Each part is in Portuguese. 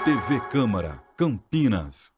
TV Câmara, Campinas.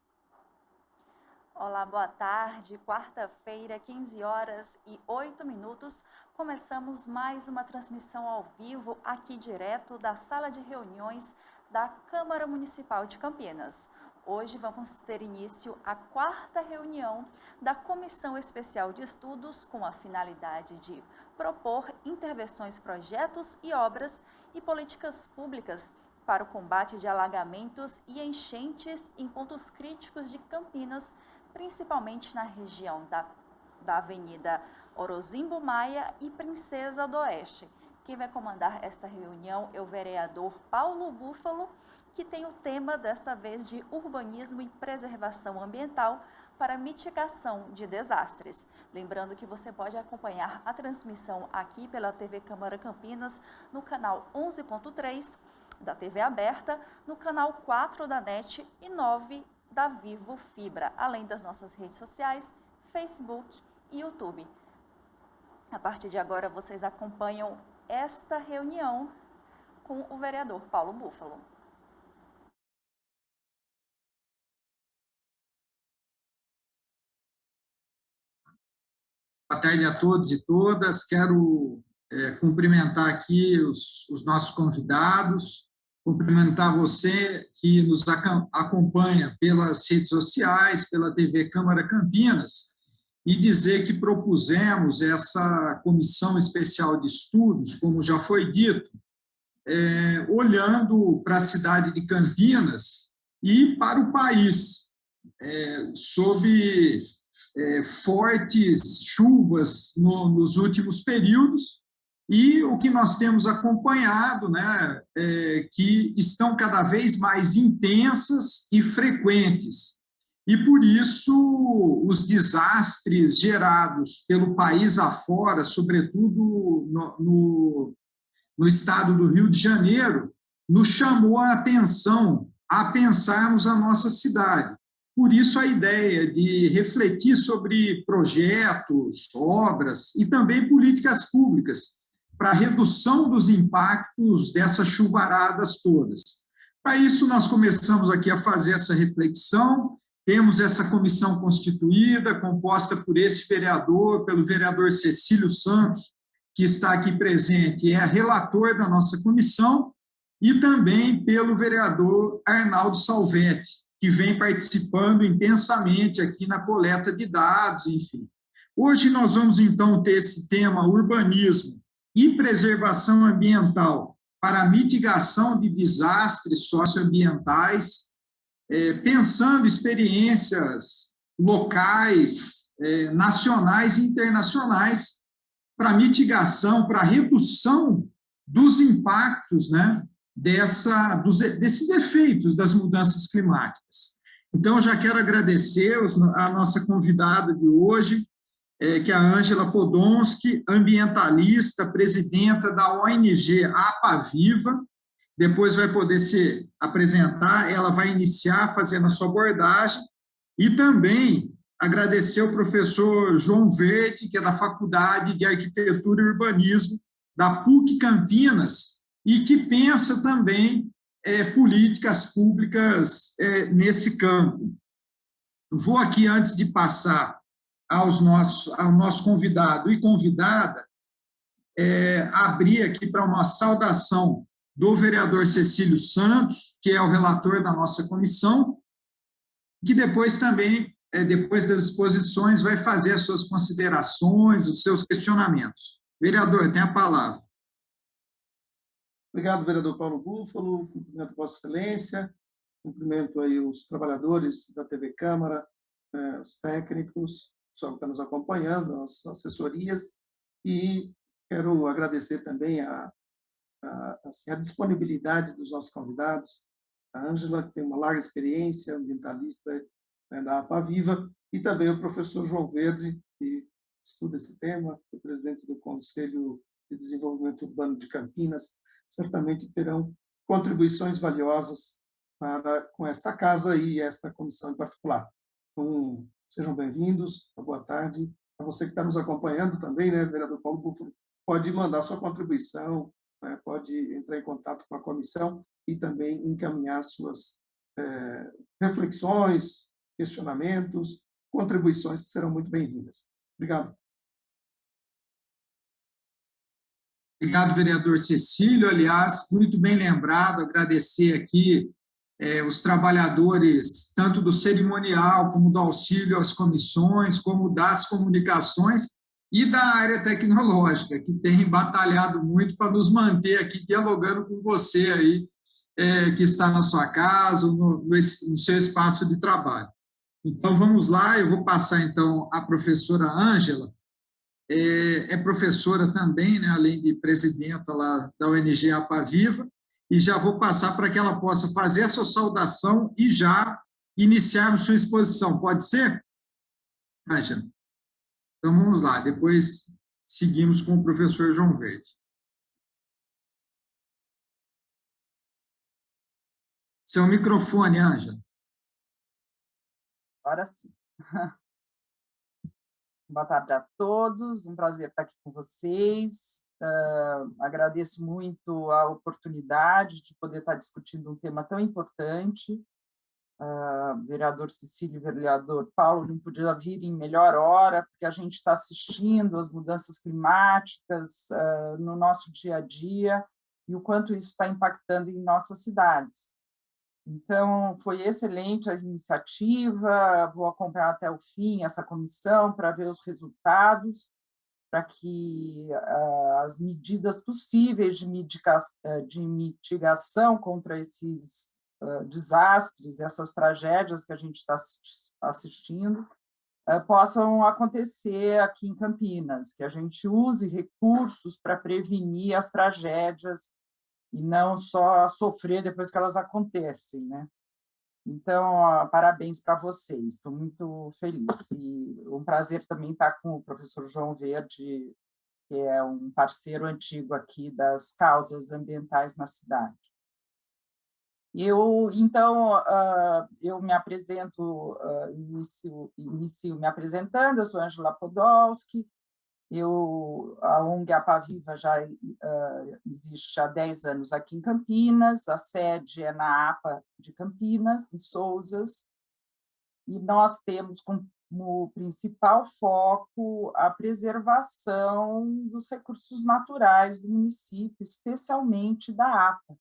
Olá, boa tarde. Quarta-feira, 15h08. Começamos mais uma transmissão ao vivo aqui direto da sala de reuniões da Câmara Municipal de Campinas. Hoje vamos ter início a quarta reunião da Comissão Especial de Estudos com a finalidade de propor intervenções, projetos e obras e políticas públicas para o combate de alagamentos e enchentes em pontos críticos de Campinas, principalmente na região da Avenida Orozimbo Maia e Princesa do Oeste. Quem vai comandar esta reunião é o vereador Paulo Búfalo, que tem o tema desta vez de urbanismo e preservação ambiental para mitigação de desastres. Lembrando que você pode acompanhar a transmissão aqui pela TV Câmara Campinas no canal 11.3 da TV aberta, no canal 4 da NET e 9 da Vivo Fibra, além das nossas redes sociais, Facebook e YouTube. A partir de agora, vocês acompanham esta reunião com o vereador Paulo Búfalo. Boa tarde a todos e todas. Quero cumprimentar aqui os nossos convidados, cumprimentar você que nos acompanha pelas redes sociais, pela TV Câmara Campinas, e dizer que propusemos essa comissão especial de estudos, como já foi dito, olhando para a cidade de Campinas e para o país, sob fortes chuvas nos últimos períodos, e o que nós temos acompanhado, né, que estão cada vez mais intensas e frequentes. E, por isso, os desastres gerados pelo país afora, sobretudo no estado do Rio de Janeiro, nos chamou a atenção a pensarmos a nossa cidade. Por isso, a ideia de refletir sobre projetos, obras e também políticas públicas para a redução dos impactos dessas chuvaradas todas. Para isso, nós começamos aqui a fazer essa reflexão, temos essa comissão constituída, composta por esse vereador, pelo vereador Cecílio Santos, que está aqui presente, é relator da nossa comissão, e também pelo vereador Arnaldo Salvetti, que vem participando intensamente aqui na coleta de dados, enfim. Hoje nós vamos, então, ter esse tema urbanismo e preservação ambiental para a mitigação de desastres socioambientais, pensando experiências locais, nacionais e internacionais para mitigação, para redução dos impactos, né, desses efeitos das mudanças climáticas. Então, já quero agradecer a nossa convidada de hoje, que é a Ângela Podonski, ambientalista, presidenta da ONG APAVIVA. Depois vai poder se apresentar, ela vai iniciar fazendo a sua abordagem, e também agradecer ao professor João Verde, que é da Faculdade de Arquitetura e Urbanismo da PUC Campinas, e que pensa também políticas públicas nesse campo. Vou aqui, antes de passar ao nosso convidado e convidada, abrir aqui para uma saudação do vereador Cecílio Santos, que é o relator da nossa comissão, que depois também, depois das exposições, vai fazer as suas considerações, os seus questionamentos. Vereador, tem a palavra. Obrigado, vereador Paulo Búfalo, cumprimento Vossa Excelência, cumprimento aí os trabalhadores da TV Câmara, os técnicos, o pessoal que está nos acompanhando, as assessorias, e quero agradecer também a disponibilidade dos nossos convidados, a Ângela, que tem uma larga experiência, ambientalista da APAVIVA, e também o professor João Verde, que estuda esse tema, é presidente do Conselho de Desenvolvimento Urbano de Campinas. Certamente terão contribuições valiosas com esta casa e esta comissão em particular. Então, sejam bem-vindos, boa tarde A você que está nos acompanhando também, né, vereador Paulo Búfalo, pode mandar sua contribuição, né, pode entrar em contato com a comissão e também encaminhar suas reflexões, questionamentos, contribuições que serão muito bem-vindas. Obrigado. Obrigado, vereador Cecílio. Aliás, muito bem lembrado, agradecer aqui os trabalhadores, tanto do cerimonial, como do auxílio às comissões, como das comunicações e da área tecnológica, que tem batalhado muito para nos manter aqui dialogando com você aí, que está na sua casa, no seu espaço de trabalho. Então, vamos lá, eu vou passar, então, a professora Ângela, é professora também, né, além de presidenta lá da ONG Apaviva, e já vou passar para que ela possa fazer a sua saudação e já iniciarmos sua exposição. Pode ser, Ângela? Então, vamos lá, depois seguimos com o professor João Verde. Seu microfone, Ângela. Agora sim. Boa tarde a todos, um prazer estar aqui com vocês. Agradeço muito a oportunidade de poder estar discutindo um tema tão importante. Vereador Cecílio e vereador Paulo não podiam vir em melhor hora, porque a gente está assistindo as mudanças climáticas no nosso dia a dia e o quanto isso está impactando em nossas cidades. Então, foi excelente a iniciativa, vou acompanhar até o fim essa comissão para ver os resultados, para que as medidas possíveis de mitigação contra esses desastres, essas tragédias que a gente está assistindo, possam acontecer aqui em Campinas, que a gente use recursos para prevenir as tragédias e não só sofrer depois que elas acontecem, né? Então, parabéns para vocês, estou muito feliz. E um prazer também estar com o professor João Verde, que é um parceiro antigo aqui das causas ambientais na cidade. Então, eu me apresento, inicio me apresentando, eu sou Ângela Podolski, a ONG Apaviva já existe há 10 anos aqui em Campinas, a sede é na APA de Campinas, em Sousas, e nós temos como principal foco a preservação dos recursos naturais do município, especialmente da APA,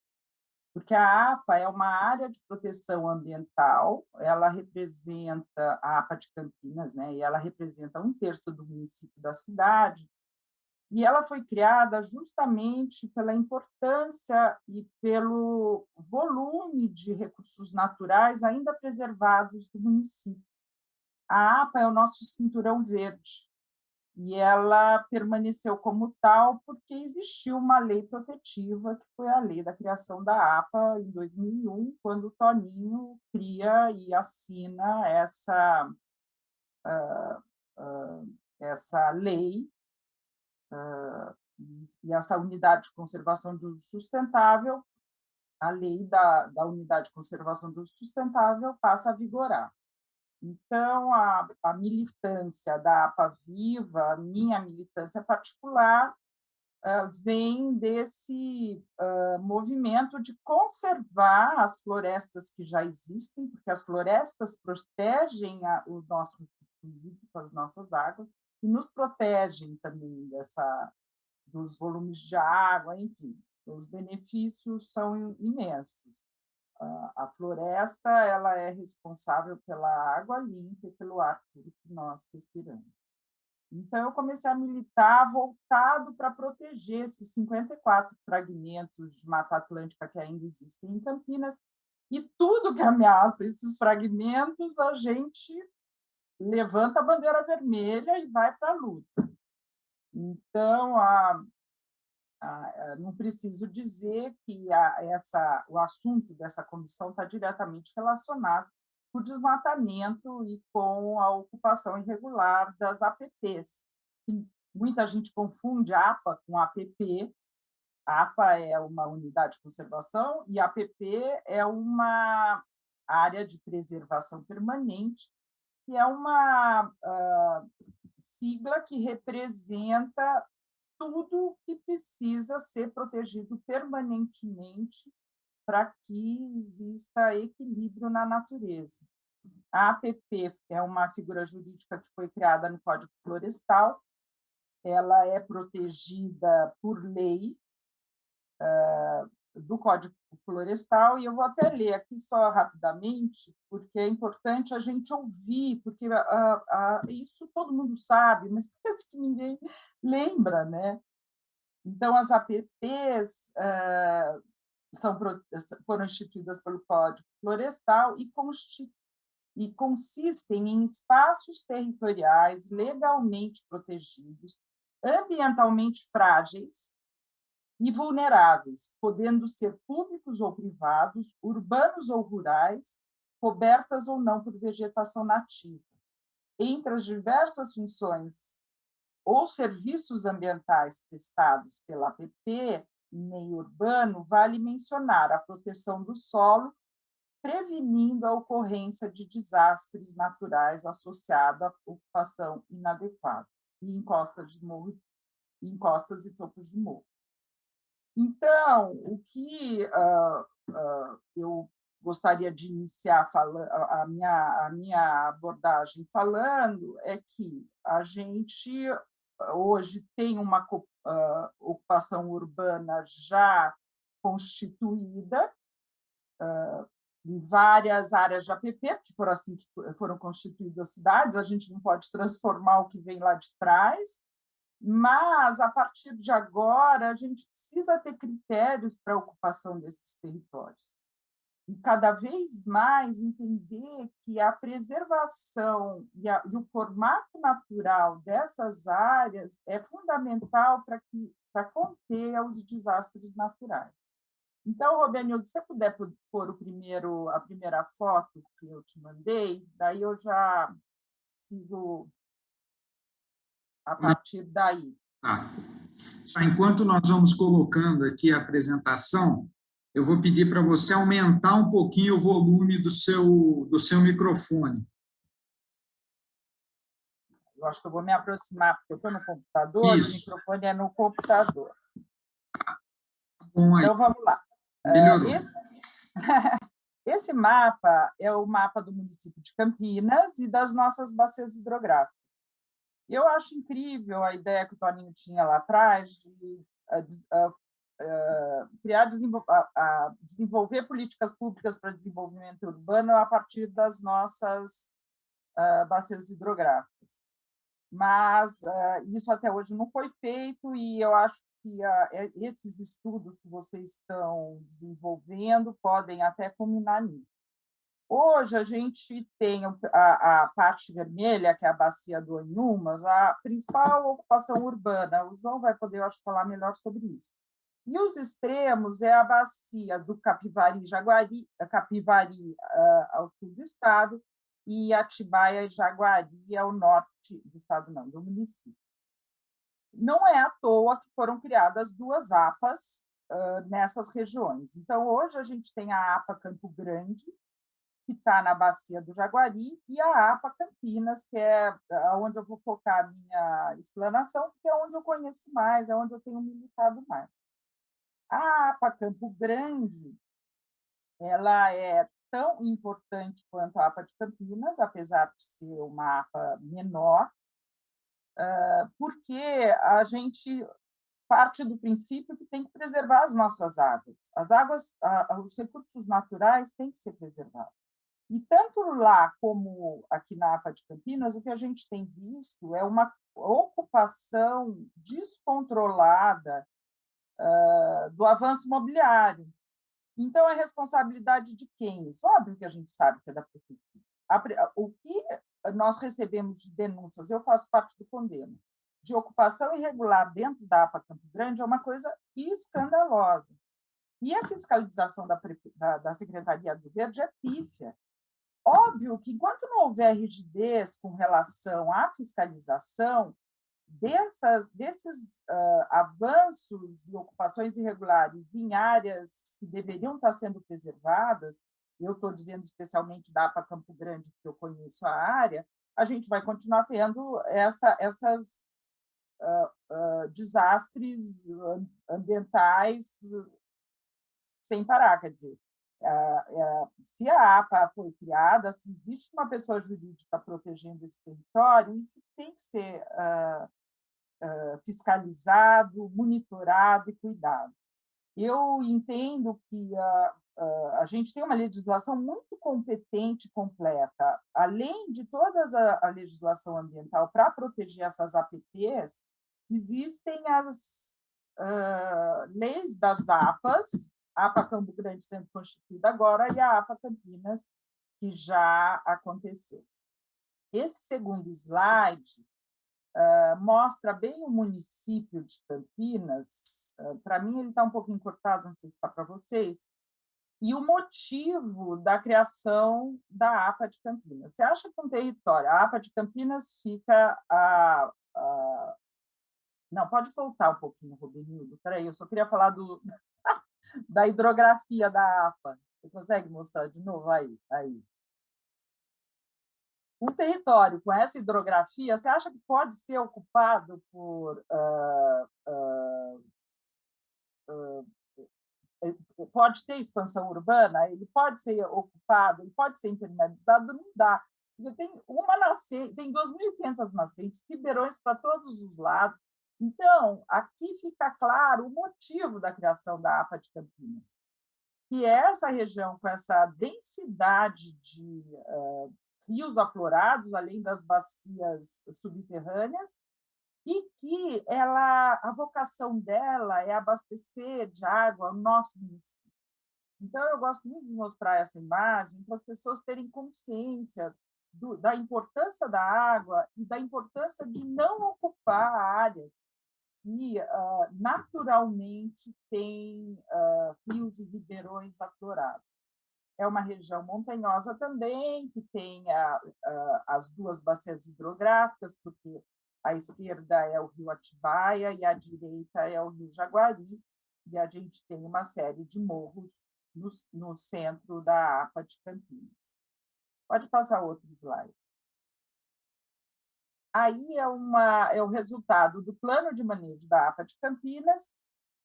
porque a APA é uma área de proteção ambiental, ela representa a APA de Campinas, né, e ela representa 1/3 do município da cidade, e ela foi criada justamente pela importância e pelo volume de recursos naturais ainda preservados do município. A APA é o nosso cinturão verde, e ela permaneceu como tal porque existiu uma lei protetiva, que foi a lei da criação da APA em 2001, quando o Toninho cria e assina essa lei, e essa unidade de conservação do uso sustentável, a lei da unidade de conservação do uso sustentável passa a vigorar. Então, a militância da Apaviva, a minha militância particular, vem desse movimento de conservar as florestas que já existem, porque as florestas protegem o nosso recurso, as nossas águas, e nos protegem também dos volumes de água, enfim, os benefícios são imensos. A floresta ela é responsável pela água limpa e pelo ar puro que nós respiramos. Então, eu comecei a militar voltado para proteger esses 54 fragmentos de Mata Atlântica que ainda existem em Campinas, e tudo que ameaça esses fragmentos, a gente levanta a bandeira vermelha e vai para a luta. Então, não preciso dizer que o assunto dessa comissão está diretamente relacionado com o desmatamento e com a ocupação irregular das APPs. Muita gente confunde a APA com APP. A APA é uma unidade de conservação e a APP é uma área de preservação permanente, que é uma sigla que representa tudo que precisa ser protegido permanentemente para que exista equilíbrio na natureza. A APP é uma figura jurídica que foi criada no Código Florestal, ela é protegida por lei do Código Florestal, e eu vou até ler aqui só rapidamente, porque é importante a gente ouvir, porque isso todo mundo sabe, mas parece que ninguém lembra, né? Então, as APPs foram instituídas pelo Código Florestal e consistem em espaços territoriais legalmente protegidos, ambientalmente frágeis e vulneráveis, podendo ser públicos ou privados, urbanos ou rurais, cobertas ou não por vegetação nativa. Entre as diversas funções ou serviços ambientais prestados pela APP em meio urbano, vale mencionar a proteção do solo, prevenindo a ocorrência de desastres naturais associados à ocupação inadequada e encostas e topos de morro. Então, o que eu gostaria de iniciar a minha abordagem falando é que a gente hoje tem uma ocupação urbana já constituída em várias áreas de APP, que foram assim que foram constituídas as cidades, a gente não pode transformar o que vem lá de trás, mas, a partir de agora, a gente precisa ter critérios para a ocupação desses territórios. E, cada vez mais, entender que a preservação e o formato natural dessas áreas é fundamental para conter os desastres naturais. Então, Robenildo, se você puder pôr a primeira foto que eu te mandei, daí eu já sigo a partir daí. Tá. Enquanto nós vamos colocando aqui a apresentação, eu vou pedir para você aumentar um pouquinho o volume do seu microfone. Eu acho que eu vou me aproximar, porque eu estou no computador, Isso. o microfone é no computador. Bom, aí. Então, vamos lá. Melhorou. Esse mapa é o mapa do município de Campinas e das nossas bacias hidrográficas. Eu acho incrível a ideia que o Toninho tinha lá atrás de desenvolver políticas públicas para desenvolvimento urbano a partir das nossas bacias hidrográficas. Mas isso até hoje não foi feito, e eu acho que esses estudos que vocês estão desenvolvendo podem até culminar nisso. Hoje, a gente tem a parte vermelha, que é a bacia do Anhumas, a principal ocupação urbana. O João vai poder, eu acho, falar melhor sobre isso. E os extremos é a bacia do Capivari, Capivari ao sul do estado, e Atibaia e Jaguari ao norte do estado, não, do município. Não é à toa que foram criadas duas APAs nessas regiões. Então, hoje, a gente tem a APA Campo Grande, que está na bacia do Jaguari, e a APA Campinas, que é onde eu vou focar a minha explanação, porque é onde eu conheço mais, é onde eu tenho militado mais. A APA Campo Grande, ela é tão importante quanto a APA de Campinas, apesar de ser uma APA menor, porque a gente parte do princípio que tem que preservar as nossas águas. As águas, os recursos naturais têm que ser preservados. E tanto lá como aqui na APA de Campinas, o que a gente tem visto é uma ocupação descontrolada do avanço imobiliário. Então, é responsabilidade de quem? Isso óbvio que a gente sabe que é da prefeitura. O que nós recebemos de denúncias, eu faço parte do Condeno, de ocupação irregular dentro da APA Campo Grande é uma coisa escandalosa. E a fiscalização da Secretaria do Verde é pífia. Óbvio que, enquanto não houver rigidez com relação à fiscalização desses avanços e ocupações irregulares em áreas que deveriam estar sendo preservadas, eu estou dizendo especialmente da APA Campo Grande, porque eu conheço a área, a gente vai continuar tendo essas desastres ambientais sem parar. Quer dizer, se a APA foi criada, se existe uma pessoa jurídica protegendo esse território, isso tem que ser fiscalizado, monitorado e cuidado. Eu entendo que a gente tem uma legislação muito competente e completa. Além de toda a legislação ambiental para proteger essas APPs, existem as leis das APAs, a APA Campo Grande sendo constituída agora e a APA Campinas, que já aconteceu. Esse segundo slide mostra bem o município de Campinas. Para mim, ele está um pouquinho cortado, não sei se está para vocês, e o motivo da criação da APA de Campinas. Você acha que um território, a APA de Campinas fica Não, pode voltar um pouquinho, Robenildo. Espera aí, eu só queria falar da hidrografia da APA. Você consegue mostrar de novo? Aí. Um território com essa hidrografia, você acha que pode ser ocupado por pode ter expansão urbana? Ele pode ser ocupado, ele pode ser impermeabilizado? Não dá. Porque tem uma nascente, tem 2.500 nascentes, ribeirões para todos os lados. Então, aqui fica claro o motivo da criação da APA de Campinas, que é essa região com essa densidade de rios aflorados, além das bacias subterrâneas, e que a vocação dela é abastecer de água o nosso município. Então, eu gosto muito de mostrar essa imagem para as pessoas terem consciência da importância da água e da importância de não ocupar áreas que naturalmente têm rios e ribeirões aflorados. É uma região montanhosa também, que tem as duas bacias hidrográficas, porque à esquerda é o rio Atibaia e à direita é o rio Jaguari, e a gente tem uma série de morros no centro da APA de Campinas. Pode passar outro slide. Aí é o resultado do plano de manejo da APA de Campinas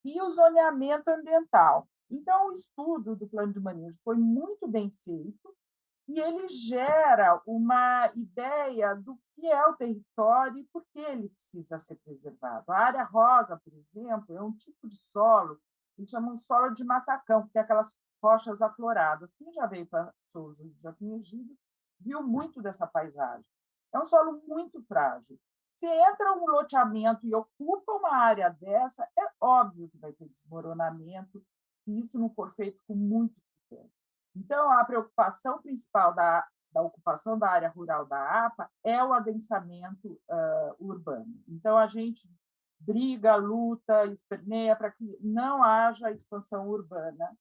e o zoneamento ambiental. Então, o estudo do plano de manejo foi muito bem feito e ele gera uma ideia do que é o território e por que ele precisa ser preservado. A área rosa, por exemplo, é um tipo de solo, eles chamam de solo de matacão, porque é aquelas rochas afloradas. Quem já veio para Sousa e Joaquim Egídio viu muito dessa paisagem. É um solo muito frágil. Se entra um loteamento e ocupa uma área dessa, é óbvio que vai ter desmoronamento, se isso não for feito com muito cuidado. Então, a preocupação principal da ocupação da área rural da APA é o adensamento urbano. Então, a gente briga, luta, esperneia para que não haja expansão urbana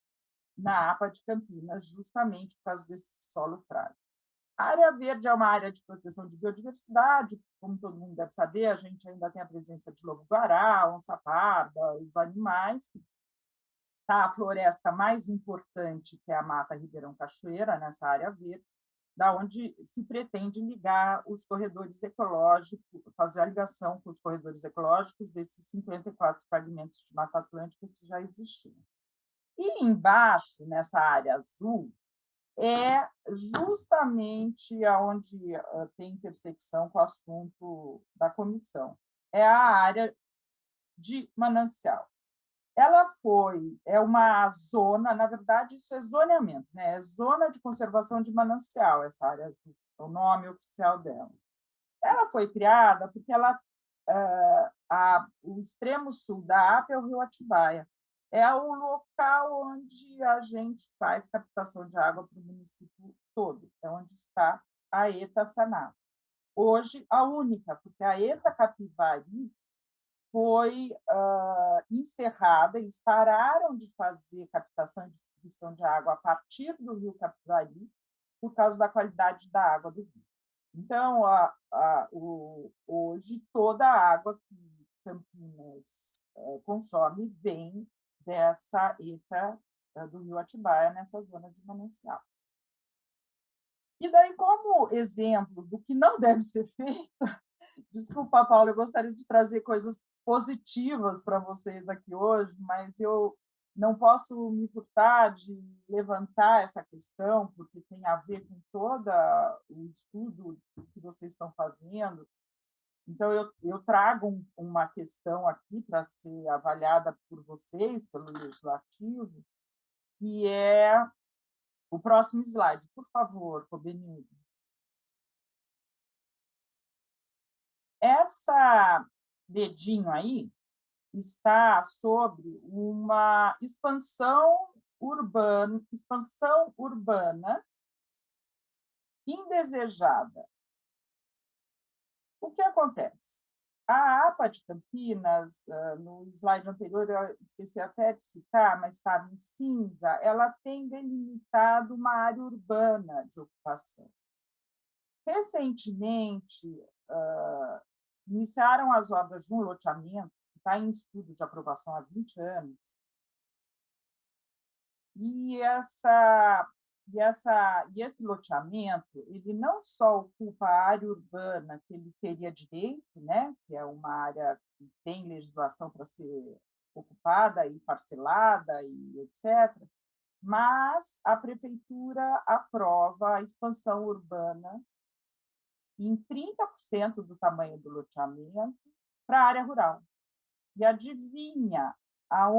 na APA de Campinas, justamente por causa desse solo frágil. A área verde é uma área de proteção de biodiversidade, como todo mundo deve saber, a gente ainda tem a presença de lobo-guará, onça-parda, os animais. Tá a floresta mais importante, que é a Mata Ribeirão Cachoeira, nessa área verde, da onde se pretende ligar os corredores ecológicos, fazer a ligação com os corredores ecológicos desses 54 fragmentos de Mata Atlântica que já existiam. E embaixo, nessa área azul, é justamente onde tem intersecção com o assunto da comissão. É a área de manancial. Ela é uma zona, na verdade, isso é zoneamento, né? É zona de conservação de manancial, essa área azul, é o nome oficial dela. Ela foi criada porque o extremo sul da APA é o rio Atibaia. É o local onde a gente faz captação de água para o município todo, é onde está a ETA Saná. Hoje, a única, porque a ETA Capivari foi encerrada, eles pararam de fazer captação e distribuição de água a partir do rio Capivari por causa da qualidade da água do rio. Então, hoje, toda a água que Campinas consome vem dessa ETA do rio Atibaia, nessa zona de manancial. E daí, como exemplo do que não deve ser feito, desculpa, Paula, eu gostaria de trazer coisas positivas para vocês aqui hoje, mas eu não posso me furtar de levantar essa questão, porque tem a ver com todo o estudo que vocês estão fazendo. Então, eu trago uma questão aqui para ser avaliada por vocês, pelo Legislativo, que é o próximo slide. Por favor, Benito. Essa dedinho aí está sobre uma expansão urbana indesejada. O que acontece? A APA de Campinas, no slide anterior, eu esqueci até de citar, mas estava em cinza, ela tem delimitado uma área urbana de ocupação. Recentemente, iniciaram as obras de um loteamento, que está em estudo de aprovação há 20 anos, e esse loteamento, ele não só ocupa a área urbana que ele teria direito, né, que é uma área que tem legislação para ser ocupada e parcelada, e etc., mas a prefeitura aprova a expansão urbana em 30% do tamanho do loteamento para a área rural. E adivinha para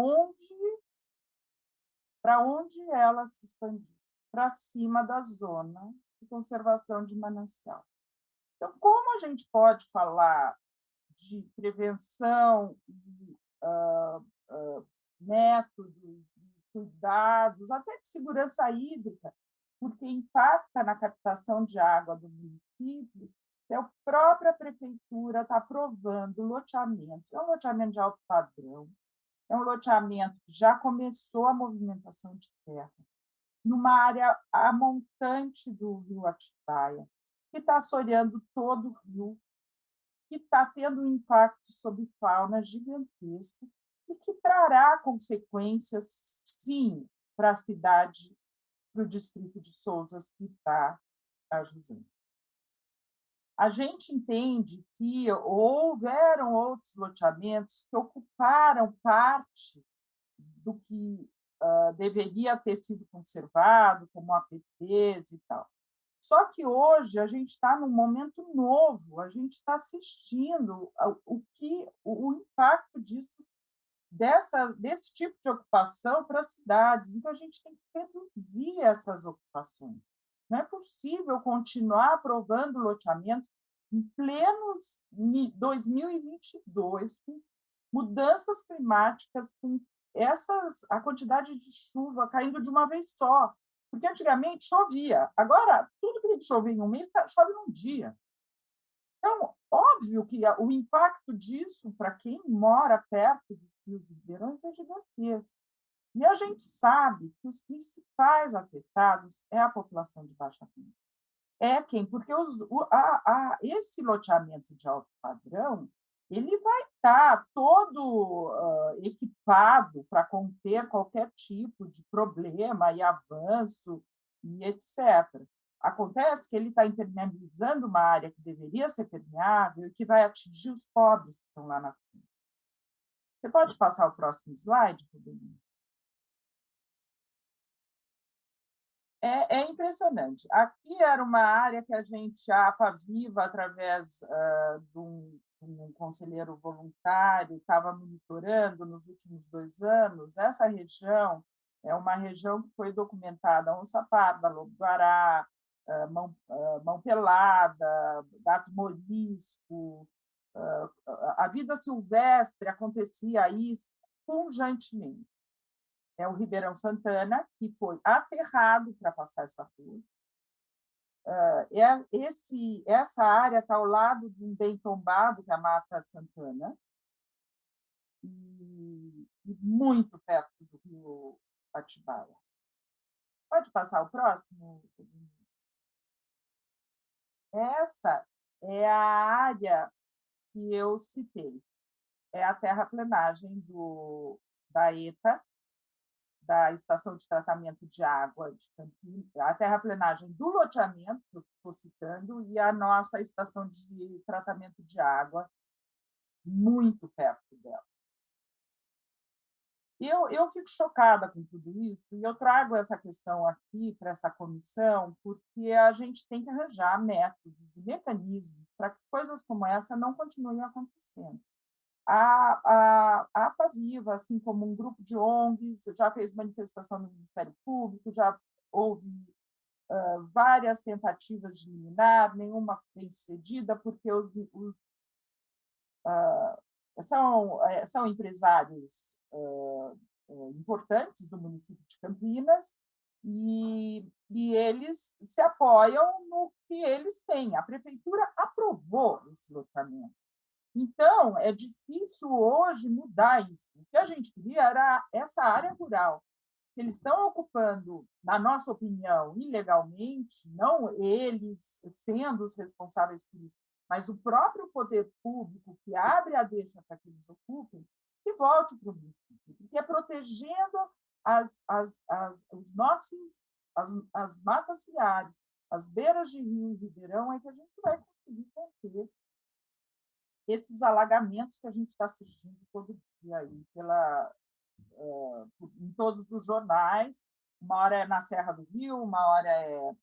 onde ela se expandiu? Para cima da zona de conservação de manancial. Então, como a gente pode falar de prevenção, métodos, cuidados, até de segurança hídrica, porque impacta na captação de água do município, a própria prefeitura está aprovando loteamentos. É um loteamento de alto padrão, é um loteamento que já começou a movimentação de terra, numa área a montante do rio Atibaia, que está assoreando todo o rio, que está tendo um impacto sobre fauna gigantesco e que trará consequências, sim, para a cidade, para o distrito de Sousas, que está ajudando. A gente entende que houveram outros loteamentos que ocuparam parte do que deveria ter sido conservado, como APPs e tal. Só que hoje a gente está num momento novo, a gente está assistindo o impacto desse tipo de ocupação para as cidades. Então, a gente tem que reduzir essas ocupações. Não é possível continuar aprovando loteamento em pleno 2022, com mudanças climáticas, com a quantidade de chuva caindo de uma vez só. Porque antigamente chovia, agora tudo que tem que chover em um mês chove num dia. Então, óbvio que o impacto disso para quem mora perto dos rios e verões é gigantesco. E a gente sabe que os principais afetados é a população de baixa renda. É quem? Porque esse loteamento de alto padrão ele vai estar todo equipado para conter qualquer tipo de problema e avanço, e etc. Acontece que ele está impermeabilizando uma área que deveria ser permeável e que vai atingir os pobres que estão lá na frente. Você pode passar o próximo slide, Rubinho? É impressionante. Aqui era uma área que a APA Viva, através de um conselheiro voluntário, estava monitorando nos últimos 2 anos. Essa região é uma região que foi documentada onça parda, lobo-guará, mão pelada, gato morisco. A vida silvestre acontecia aí constantemente. É o Ribeirão Santana, que foi aterrado para passar essa rua. Essa área está ao lado de um bem tombado, que é a Mata Santana, e muito perto do rio Atibaia. Pode passar o próximo? Essa é a área que eu citei. É a terraplenagem da ETA, da estação de tratamento de água de Campinas, a terraplenagem do loteamento, que eu estou citando, e a nossa estação de tratamento de água, muito perto dela. Eu fico chocada com tudo isso, e eu trago essa questão aqui para essa comissão, porque a gente tem que arranjar métodos e mecanismos para que coisas como essa não continuem acontecendo. A APAVIVA, assim como um grupo de ONGs, já fez manifestação no Ministério Público, já houve várias tentativas de liminar, nenhuma bem-sucedida, porque são empresários importantes do município de Campinas e eles se apoiam no que eles têm. A prefeitura aprovou esse loteamento. Então, é difícil hoje mudar isso. O que a gente queria era essa área rural, que eles estão ocupando, na nossa opinião, ilegalmente, não eles sendo os responsáveis por isso, mas o próprio poder público que abre a deixa para que eles ocupem, que volte para o município, porque é protegendo as matas ciliares, as beiras de rio e ribeirão, é que a gente vai conseguir conter esses alagamentos que a gente está assistindo todo dia aí em todos os jornais. Uma hora é na Serra do Rio, uma hora é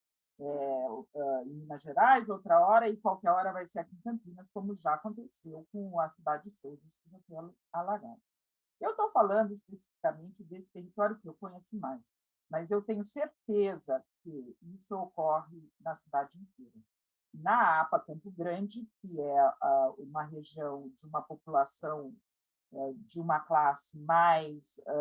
em Minas Gerais, outra hora, e qualquer hora vai ser aqui em Campinas, como já aconteceu com a cidade de Souza, que já foi alagada. Eu estou falando especificamente desse território que eu conheço mais, mas eu tenho certeza que isso ocorre na cidade inteira. Na APA Campo Grande, que é uma região de uma população de uma classe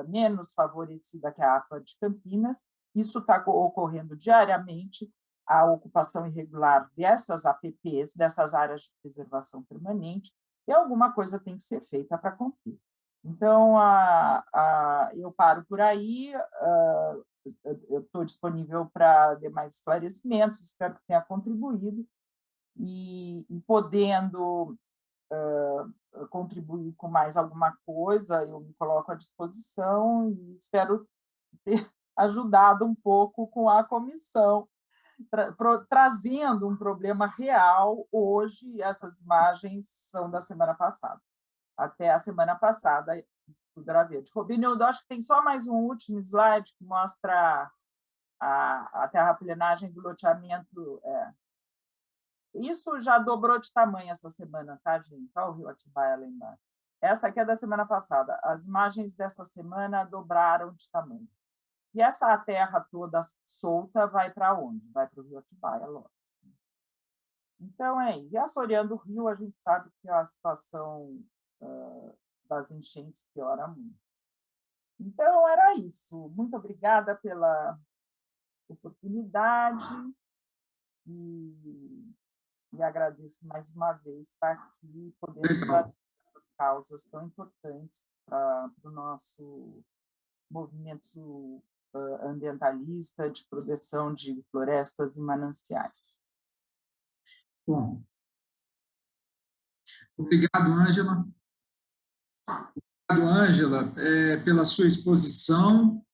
menos favorecida que a APA de Campinas, isso está ocorrendo diariamente, a ocupação irregular dessas APPs, dessas áreas de preservação permanente, e alguma coisa tem que ser feita para conter. Então, eu paro por aí, eu estou disponível para demais esclarecimentos, espero que tenha contribuído, e podendo contribuir com mais alguma coisa, eu me coloco à disposição e espero ter ajudado um pouco com a comissão, trazendo um problema real. Hoje, essas imagens são da semana passada. Até a semana passada, isso tudo era verde. Robinho, eu acho que tem só mais um último slide que mostra a terraplenagem do loteamento. Isso já dobrou de tamanho essa semana, tá, gente? Olha o Rio Atibaia lá embaixo. Essa aqui é da semana passada. As imagens dessa semana dobraram de tamanho. E essa terra toda solta vai para onde? Vai para o Rio Atibaia, lógico. Então, e assoreando o rio, a gente sabe que a situação das enchentes piora muito. Então, era isso. Muito obrigada pela oportunidade e agradeço mais uma vez estar aqui, podendo trazer essas causas tão importantes para o nosso movimento ambientalista de proteção de florestas e mananciais. Bom, obrigado, Ângela. Obrigado, Ângela, pela sua exposição.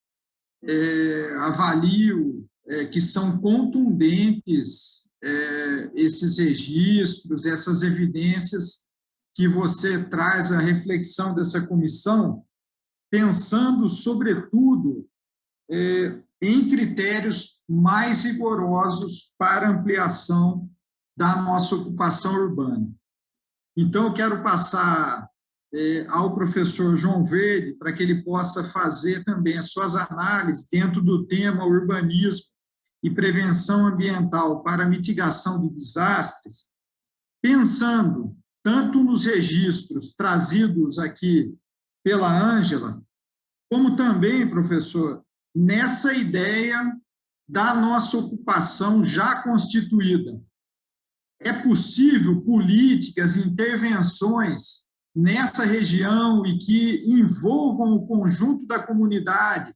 Avalio que são contundentes esses registros, essas evidências que você traz à reflexão dessa comissão, pensando, sobretudo, em critérios mais rigorosos para ampliação da nossa ocupação urbana. Então, eu quero passar ao professor João Verde para que ele possa fazer também as suas análises dentro do tema urbanismo e prevenção ambiental para mitigação de desastres, pensando tanto nos registros trazidos aqui pela Ângela, como também, professor, nessa ideia da nossa ocupação já constituída. É possível políticas, intervenções nessa região e que envolvam o conjunto da comunidade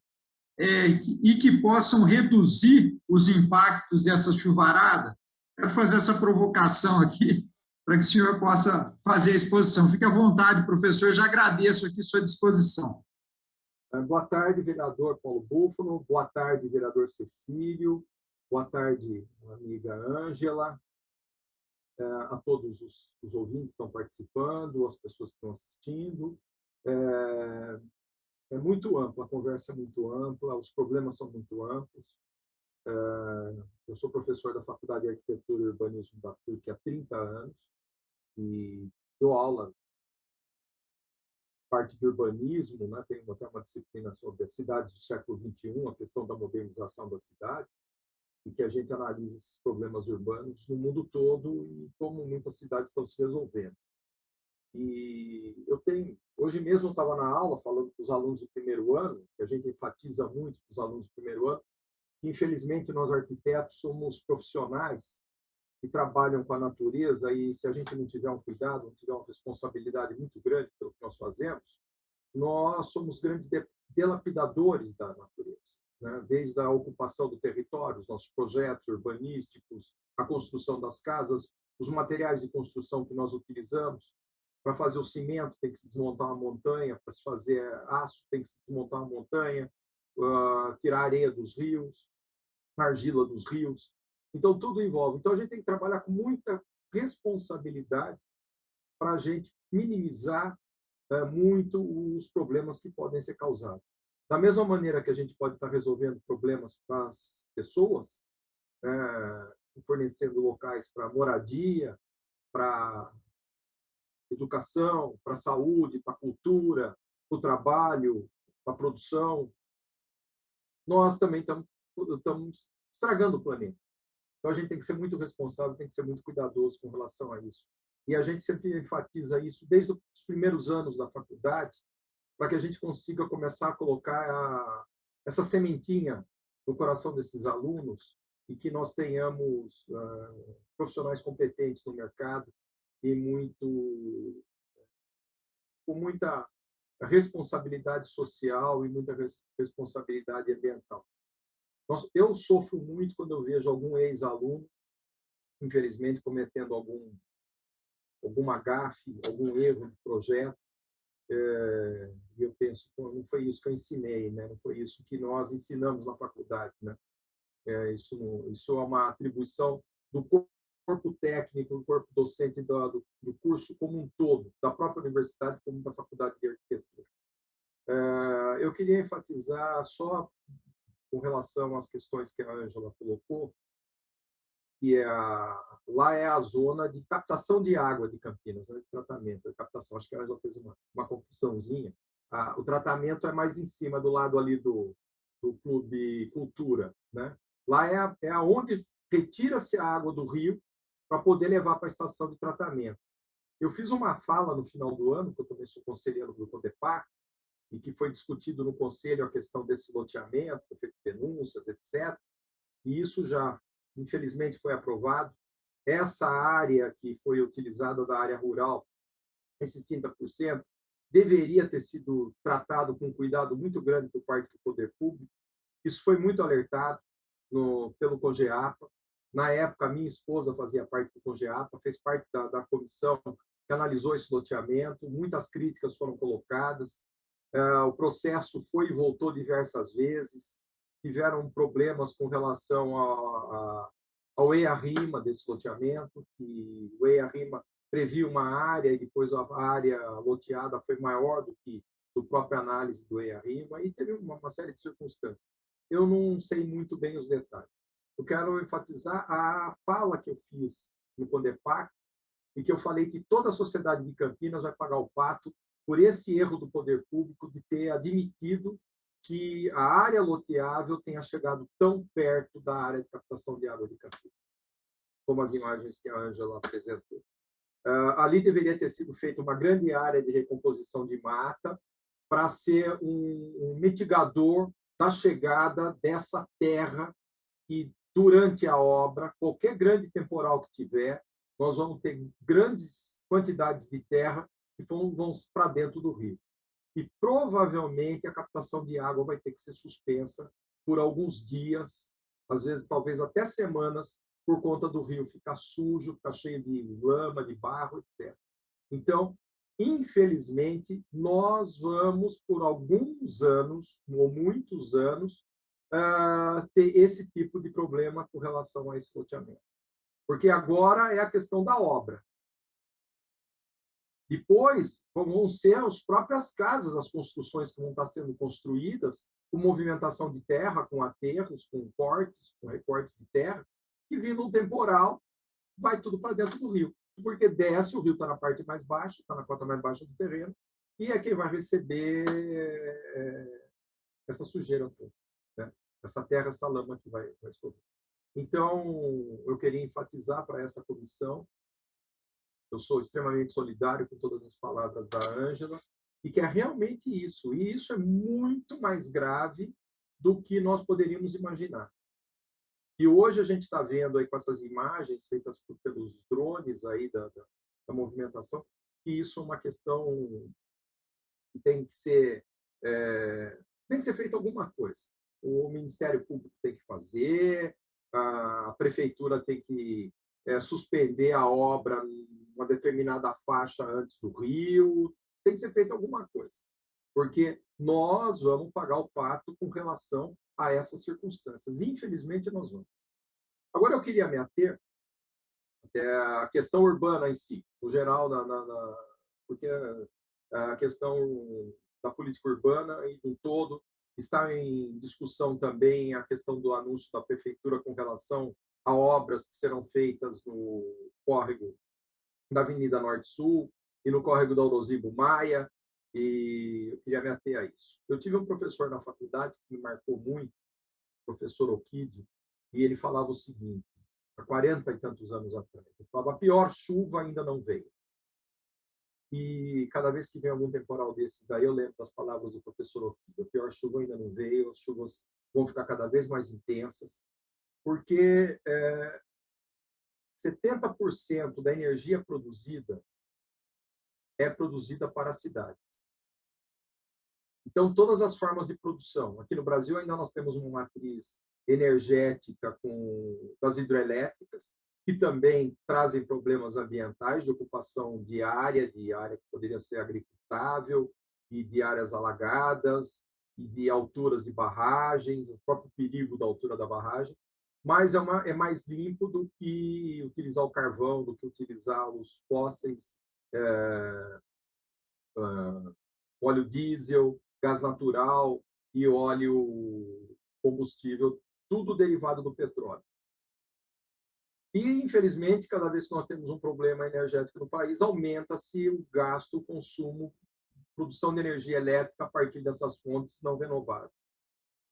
e que possam reduzir os impactos dessa chuvarada? Quero fazer essa provocação aqui para que o senhor possa fazer a exposição. Fique à vontade, professor, eu já agradeço aqui sua disposição. Boa tarde, vereador Paulo Búfalo. Boa tarde, vereador Cecílio. Boa tarde, amiga Ângela. A todos os ouvintes que estão participando, as pessoas que estão assistindo. É muito ampla, a conversa é muito ampla, os problemas são muito amplos. Eu sou professor da Faculdade de Arquitetura e Urbanismo da PUC há 30 anos e dou aula parte de urbanismo, né? Tem até uma disciplina sobre as cidades do século XXI, a questão da modernização da cidade, e que a gente analisa esses problemas urbanos no mundo todo e como muitas cidades estão se resolvendo. E hoje mesmo eu estava na aula falando com os alunos do primeiro ano, que a gente enfatiza muito com os alunos do primeiro ano, que infelizmente nós arquitetos somos profissionais que trabalham com a natureza e se a gente não tiver um cuidado, não tiver uma responsabilidade muito grande pelo que nós fazemos, nós somos grandes dilapidadores da natureza, né? Desde a ocupação do território, os nossos projetos urbanísticos, a construção das casas, os materiais de construção que nós utilizamos. Para fazer o cimento tem que se desmontar uma montanha, para se fazer aço tem que se desmontar uma montanha, tirar areia dos rios, argila dos rios. Então, tudo envolve. Então, a gente tem que trabalhar com muita responsabilidade para a gente minimizar muito os problemas que podem ser causados. Da mesma maneira que a gente pode estar resolvendo problemas para as pessoas, fornecendo locais para moradia, para educação, para saúde, para cultura, para o trabalho, para a produção, nós também estamos estragando o planeta. Então, a gente tem que ser muito responsável, tem que ser muito cuidadoso com relação a isso. E a gente sempre enfatiza isso desde os primeiros anos da faculdade, para que a gente consiga começar a colocar essa sementinha no coração desses alunos e que nós tenhamos profissionais competentes no mercado e com muita responsabilidade social e muita responsabilidade ambiental. Eu sofro muito quando eu vejo algum ex-aluno, infelizmente, cometendo alguma gafe, algum erro de projeto. E eu penso, não foi isso que eu ensinei, né? Não foi isso que nós ensinamos na faculdade, né? Isso é uma atribuição do corpo técnico, do corpo docente do curso como um todo, da própria universidade como da faculdade de arquitetura. Eu queria enfatizar só com relação às questões que a Ângela colocou, que lá é a zona de captação de água de Campinas, né, de tratamento, de captação. Acho que a Ângela fez uma confusãozinha. O tratamento é mais em cima, do lado ali do Clube Cultura, né? Lá é onde retira-se a água do rio para poder levar para a estação de tratamento. Eu fiz uma fala no final do ano, que eu também sou conselheiro do CODEPAC, e que foi discutido no conselho a questão desse loteamento, foi feito denúncias, etc. E isso já, infelizmente, foi aprovado. Essa área que foi utilizada da área rural, esses 30%, deveria ter sido tratado com cuidado muito grande por parte do poder público. Isso foi muito alertado pelo COGEAPA. Na época, minha esposa fazia parte do COGEAPA, fez parte da comissão que analisou esse loteamento, muitas críticas foram colocadas, o processo foi e voltou diversas vezes, tiveram problemas com relação ao EIA-RIMA desse loteamento, que o EIA-RIMA previa uma área e depois a área loteada foi maior do que a própria análise do EIA-RIMA, e teve uma série de circunstâncias. Eu não sei muito bem os detalhes. Eu quero enfatizar a fala que eu fiz no CODEPAC, e que eu falei que toda a sociedade de Campinas vai pagar o pato por esse erro do poder público de ter admitido que a área loteável tenha chegado tão perto da área de captação de água de Campinas, como as imagens que a Ângela apresentou. Ali deveria ter sido feita uma grande área de recomposição de mata para ser um mitigador da chegada dessa terra que, durante a obra, qualquer grande temporal que tiver, nós vamos ter grandes quantidades de terra que vão para dentro do rio. E provavelmente a captação de água vai ter que ser suspensa por alguns dias, às vezes talvez até semanas, por conta do rio ficar sujo, ficar cheio de lama, de barro, etc. Então, infelizmente, nós vamos, por alguns anos, ou muitos anos, ter esse tipo de problema com relação a esse loteamento. Porque agora é a questão da obra. Depois vão ser as próprias casas, as construções que vão estar sendo construídas, com movimentação de terra, com aterros, com cortes, com recortes de terra, que vindo um temporal, vai tudo para dentro do rio. Porque desce, o rio está na parte mais baixa, está na cota mais baixa do terreno, e é quem vai receber essa sujeira toda, né? Essa terra, essa lama que vai escorrer. Então, eu queria enfatizar para essa comissão, eu sou extremamente solidário com todas as palavras da Ângela, e que é realmente isso. E isso é muito mais grave do que nós poderíamos imaginar. E hoje a gente está vendo aí com essas imagens feitas pelos drones aí da movimentação, que isso é uma questão que tem que ser feita alguma coisa. O Ministério Público tem que fazer, a Prefeitura tem que suspender a obra uma determinada faixa antes do rio, tem que ser feita alguma coisa, porque nós vamos pagar o pato com relação a essas circunstâncias. Infelizmente, nós vamos. Agora, eu queria me ater até a questão urbana em si, no geral, porque a questão da política urbana em todo está em discussão também a questão do anúncio da Prefeitura com relação a obras que serão feitas no córrego da Avenida Norte-Sul e no córrego da Orosibo Maia, e eu queria me ater a isso. Eu tive um professor na faculdade que me marcou muito, o professor Okid, e ele falava o seguinte, há 40 e tantos anos atrás, ele falava, a pior chuva ainda não veio. E cada vez que vem algum temporal desses, daí eu lembro das palavras do professor Okid, a pior chuva ainda não veio, as chuvas vão ficar cada vez mais intensas, porque 70% da energia produzida é produzida para as cidades. Então, todas as formas de produção. Aqui no Brasil ainda nós temos uma matriz energética das hidrelétricas, que também trazem problemas ambientais de ocupação de área que poderia ser agricultável, e de áreas alagadas, e de alturas de barragens, o próprio perigo da altura da barragem, mas é mais limpo do que utilizar o carvão, do que utilizar os fósseis, óleo diesel, gás natural e óleo combustível, tudo derivado do petróleo. E, infelizmente, cada vez que nós temos um problema energético no país, aumenta-se o gasto, o consumo, produção de energia elétrica a partir dessas fontes não renováveis.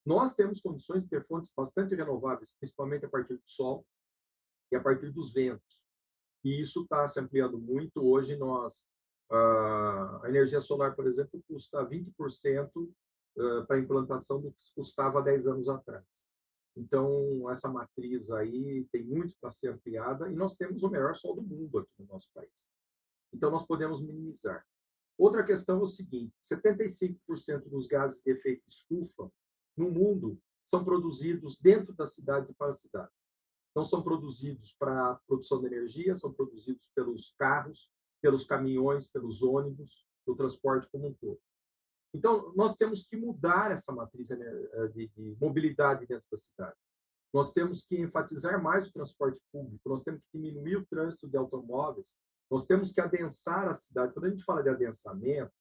Nós temos condições de ter fontes bastante renováveis, principalmente a partir do sol e a partir dos ventos. E isso está se ampliando muito. Hoje, a energia solar, por exemplo, custa 20% para a implantação do que custava 10 anos atrás. Então, essa matriz aí tem muito para ser ampliada e nós temos o melhor sol do mundo aqui no nosso país. Então, nós podemos minimizar. Outra questão é o seguinte, 75% dos gases de efeito estufa no mundo são produzidos dentro das cidades e para as cidades. Não são produzidos para a produção de energia, são produzidos pelos carros, pelos caminhões, pelos ônibus, pelo transporte como um todo. Então, nós temos que mudar essa matriz de mobilidade dentro da cidade. Nós temos que enfatizar mais o transporte público, nós temos que diminuir o trânsito de automóveis, nós temos que adensar a cidade. Quando a gente fala de adensamento,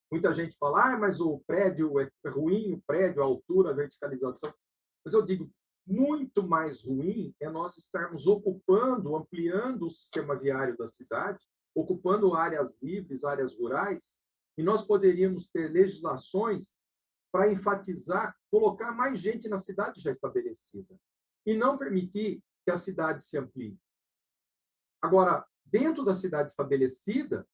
muita gente fala, mas o prédio é ruim, o prédio, a altura, a verticalização. Mas eu digo, muito mais ruim é nós estarmos ocupando, ampliando o sistema viário da cidade, ocupando áreas livres, áreas rurais, e nós poderíamos ter legislações para enfatizar, colocar mais gente na cidade já estabelecida, e não permitir que a cidade se amplie. Agora, dentro da cidade estabelecida,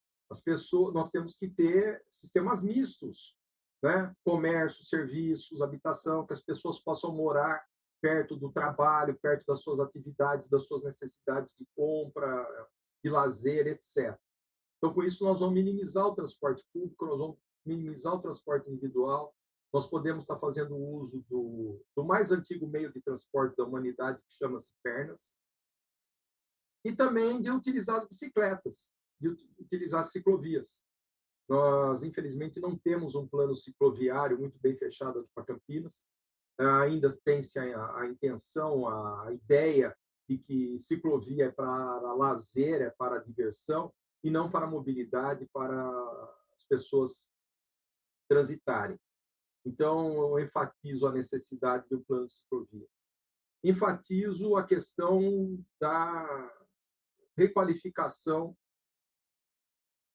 nós temos que ter sistemas mistos, né? Comércio, serviços, habitação, que as pessoas possam morar perto do trabalho, perto das suas atividades, das suas necessidades de compra, de lazer, etc. Então, por isso, nós vamos minimizar o transporte público, nós vamos minimizar o transporte individual, nós podemos estar fazendo uso do mais antigo meio de transporte da humanidade, que chama-se pernas, e também de utilizar as bicicletas. de utilizar ciclovias. Nós, infelizmente, não temos um plano cicloviário muito bem fechado aqui para Campinas. Ainda tem-se a intenção, a ideia de que ciclovia é para lazer, é para diversão, e não para mobilidade, para as pessoas transitarem. Então, eu enfatizo a necessidade de um plano de ciclovia. Enfatizo a questão da requalificação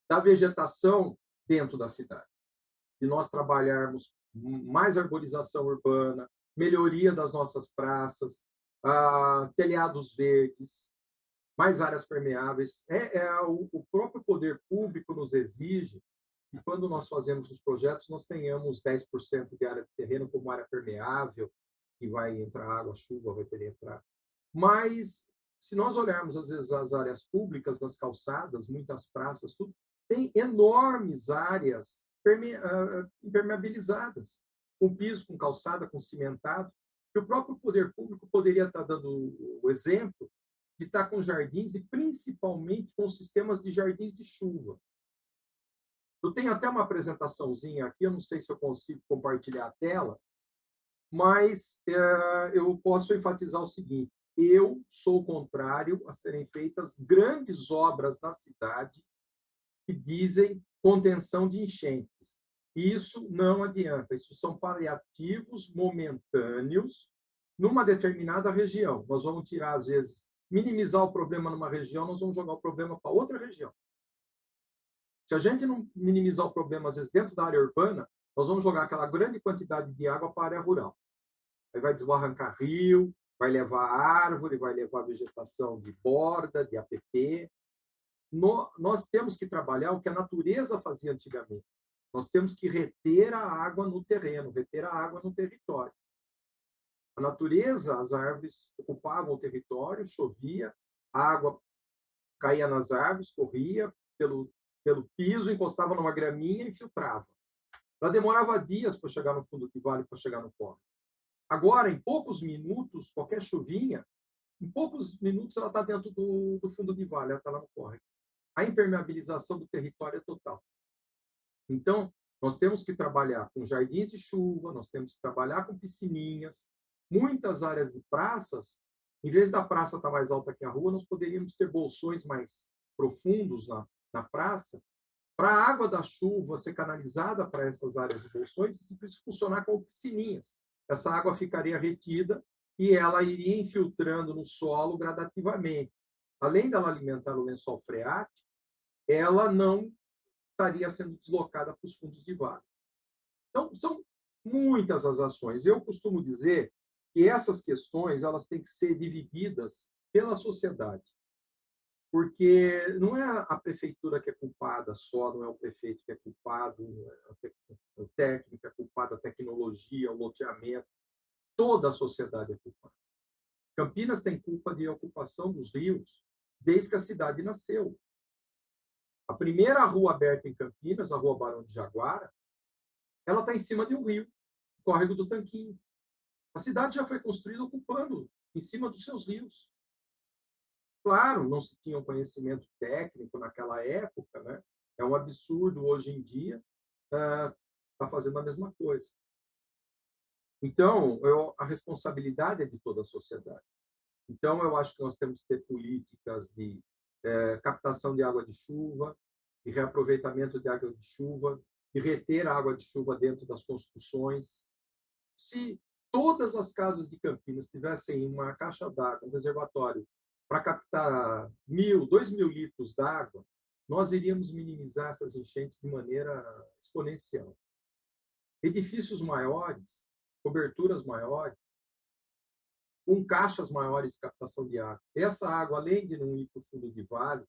da vegetação dentro da cidade. De nós trabalharmos mais arborização urbana, melhoria das nossas praças, telhados verdes, mais áreas permeáveis. O próprio poder público nos exige que, quando nós fazemos os projetos, nós tenhamos 10% de área de terreno como área permeável, que vai entrar água, chuva vai poder entrar. Mas, se nós olharmos, às vezes, as áreas públicas, das calçadas, muitas praças, tudo, tem enormes áreas impermeabilizadas, com piso, com calçada, com cimentado, que o próprio poder público poderia estar dando o exemplo de estar com jardins e, principalmente, com sistemas de jardins de chuva. Eu tenho até uma apresentaçãozinha aqui, eu não sei se eu consigo compartilhar a tela, mas eu posso enfatizar o seguinte: eu sou contrário a serem feitas grandes obras na cidade que dizem contenção de enchentes. Isso não adianta, isso são paliativos momentâneos numa determinada região. Nós vamos tirar, às vezes, minimizar o problema numa região, nós vamos jogar o problema para outra região. Se a gente não minimizar o problema, às vezes, dentro da área urbana, nós vamos jogar aquela grande quantidade de água para a área rural. Aí vai desbarrancar rio, vai levar árvore, vai levar vegetação de borda, de APP. Nós temos que trabalhar o que a natureza fazia antigamente. Nós temos que reter a água no terreno, reter a água no território. A natureza, as árvores ocupavam o território, chovia, a água caía nas árvores, corria pelo piso, encostava numa graminha e filtrava. Ela demorava dias para chegar no fundo do vale, para chegar no córrego. Agora, em poucos minutos, qualquer chuvinha, em poucos minutos ela está dentro do fundo de vale, ela está lá no córrego. A impermeabilização do território é total. Então, nós temos que trabalhar com jardins de chuva, nós temos que trabalhar com piscininhas, muitas áreas de praças. Em vez da praça estar mais alta que a rua, nós poderíamos ter bolsões mais profundos na praça, para a água da chuva ser canalizada para essas áreas de bolsões e isso funcionar como piscininhas. Essa água ficaria retida e ela iria infiltrando no solo gradativamente. Além dela alimentar o lençol freático, ela não estaria sendo deslocada para os fundos de vale. Então, são muitas as ações. Eu costumo dizer que essas questões elas têm que ser divididas pela sociedade, porque não é a prefeitura que é culpada só, não é o prefeito que é culpado, o técnico é culpado, a tecnologia, o loteamento, toda a sociedade é culpada. Campinas tem culpa de ocupação dos rios desde que a cidade nasceu. A primeira rua aberta em Campinas, a Rua Barão de Jaguara, ela está em cima de um rio, o Córrego do Tanquinho. A cidade já foi construída ocupando em cima dos seus rios. Claro, não se tinha um conhecimento técnico naquela época, né? É um absurdo hoje em dia estar fazendo a mesma coisa. Então, a responsabilidade é de toda a sociedade. Então, eu acho que nós temos que ter políticas de captação de água de chuva, de reaproveitamento de água de chuva, de reter a água de chuva dentro das construções. Se todas as casas de Campinas tivessem uma caixa d'água, um reservatório, para captar 1.000, 2.000 litros d'água, nós iríamos minimizar essas enchentes de maneira exponencial. Edifícios maiores, coberturas maiores, com caixas maiores de captação de água. Essa água, além de não ir para o fundo de vale,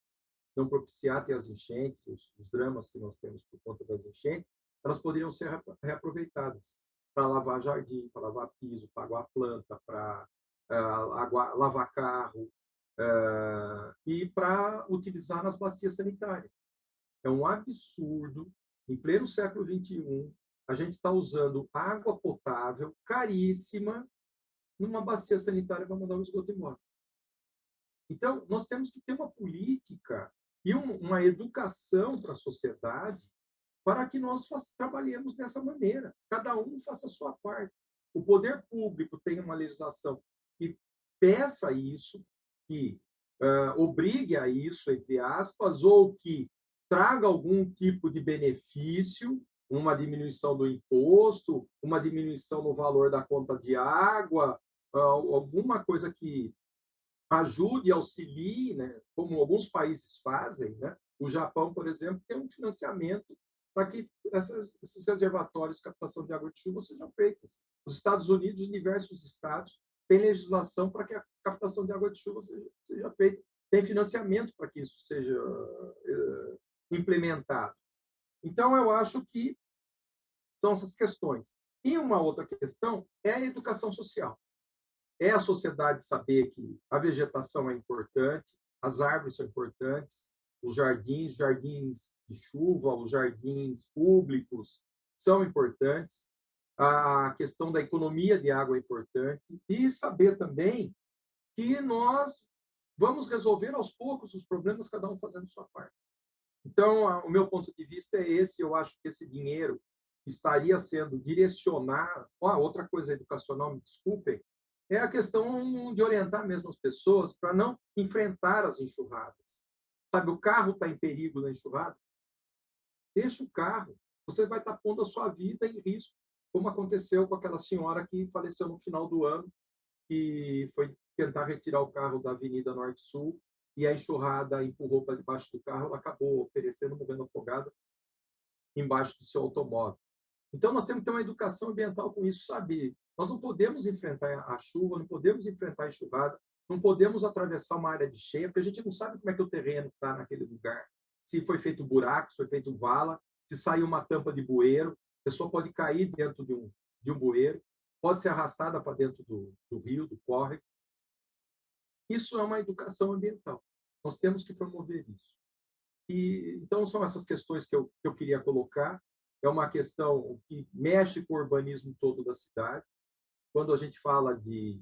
não propiciar ter as enchentes, os dramas que nós temos por conta das enchentes, elas poderiam ser reaproveitadas para lavar jardim, para lavar piso, para aguar planta, para lavar carro, e para utilizar nas bacias sanitárias. É um absurdo, em pleno século XXI, a gente está usando água potável, caríssima, numa bacia sanitária para mandar o esgoto embora. Então, nós temos que ter uma política e uma educação para a sociedade para que nós trabalhemos dessa maneira. Cada um faça a sua parte. O poder público tem uma legislação que peça isso, que obrigue a isso, entre aspas, ou que traga algum tipo de benefício, uma diminuição do imposto, uma diminuição no valor da conta de água, alguma coisa que ajude, auxilie, né? Como alguns países fazem, né? O Japão, por exemplo, tem um financiamento para que esses reservatórios de captação de água de chuva sejam feitos. Os Estados Unidos, diversos estados, têm legislação para que a captação de água de chuva seja feita. Tem financiamento para que isso seja implementado. Então, eu acho que são essas questões. E uma outra questão é a educação social. É a sociedade saber que a vegetação é importante, as árvores são importantes, os jardins de chuva, os jardins públicos são importantes, a questão da economia de água é importante, e saber também que nós vamos resolver aos poucos os problemas, cada um fazendo sua parte. Então, o meu ponto de vista é esse. Eu acho que esse dinheiro estaria sendo direcionado. Outra coisa educacional, me desculpem, é a questão de orientar mesmo as pessoas para não enfrentar as enxurradas. Sabe, o carro está em perigo na enxurrada? Deixa o carro. Você vai estar pondo a sua vida em risco, como aconteceu com aquela senhora que faleceu no final do ano, que foi tentar retirar o carro da Avenida Norte-Sul e a enxurrada empurrou para debaixo do carro, ela acabou perecendo, morrendo afogada embaixo do seu automóvel. Então, nós temos que ter uma educação ambiental com isso, saber. Nós não podemos enfrentar a chuva, não podemos enfrentar a enxurrada, não podemos atravessar uma área de cheia, porque a gente não sabe como é que o terreno está naquele lugar. Se foi feito buraco, se foi feito vala, se saiu uma tampa de bueiro, a pessoa pode cair dentro de um bueiro, pode ser arrastada para dentro do rio, do córrego. Isso é uma educação ambiental. Nós temos que promover isso. E, então, são essas questões que eu queria colocar. É uma questão que mexe com o urbanismo todo da cidade. Quando a gente fala de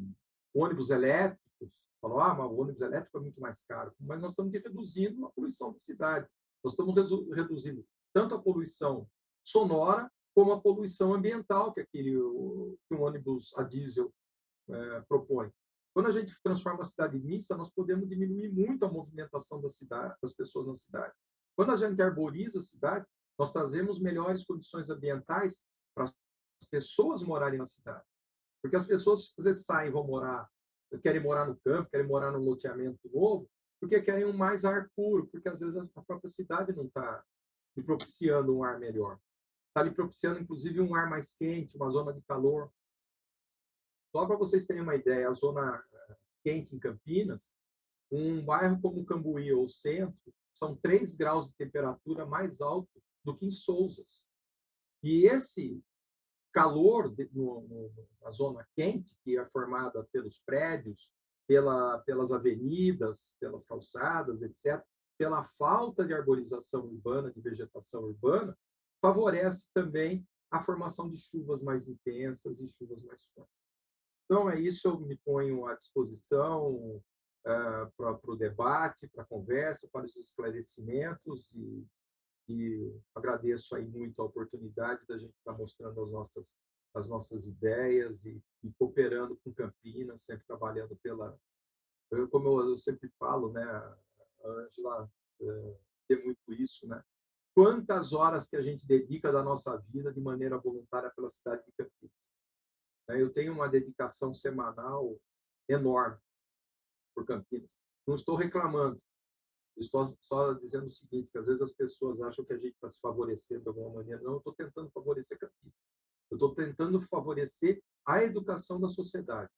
ônibus elétricos, falam, mas o ônibus elétrico é muito mais caro. Mas nós estamos reduzindo a poluição da cidade. Nós estamos reduzindo tanto a poluição sonora como a poluição ambiental que um ônibus a diesel propõe. Quando a gente transforma a cidade mista, nós podemos diminuir muito a movimentação das pessoas na cidade. Quando a gente arboriza a cidade, nós trazemos melhores condições ambientais para as pessoas morarem na cidade. Porque as pessoas, às vezes, saem, querem morar no campo, querem morar num loteamento novo, porque querem mais ar puro, porque, às vezes, a própria cidade não está lhe propiciando um ar melhor. Está lhe propiciando, inclusive, um ar mais quente, uma zona de calor. Só para vocês terem uma ideia, a zona quente em Campinas, um bairro como Cambuí ou Centro, são 3 graus de temperatura mais alto do que em Sousas. E esse calor na zona quente, que é formada pelos prédios, pelas avenidas, pelas calçadas, etc., pela falta de arborização urbana, de vegetação urbana, favorece também a formação de chuvas mais intensas e chuvas mais fortes. Então, é isso, eu me ponho à disposição para o debate, para a conversa, para os esclarecimentos e agradeço aí muito a oportunidade da gente estar mostrando as nossas ideias e cooperando com Campinas, sempre trabalhando como eu sempre falo, né, a Ângela tem muito isso, né? Quantas horas que a gente dedica da nossa vida de maneira voluntária pela cidade de Campinas. Eu tenho uma dedicação semanal enorme por Campinas. Não estou reclamando. Estou só dizendo o seguinte, que às vezes as pessoas acham que a gente está se favorecendo de alguma maneira. Não, eu estou tentando favorecer Campinas. Eu estou tentando favorecer a educação da sociedade.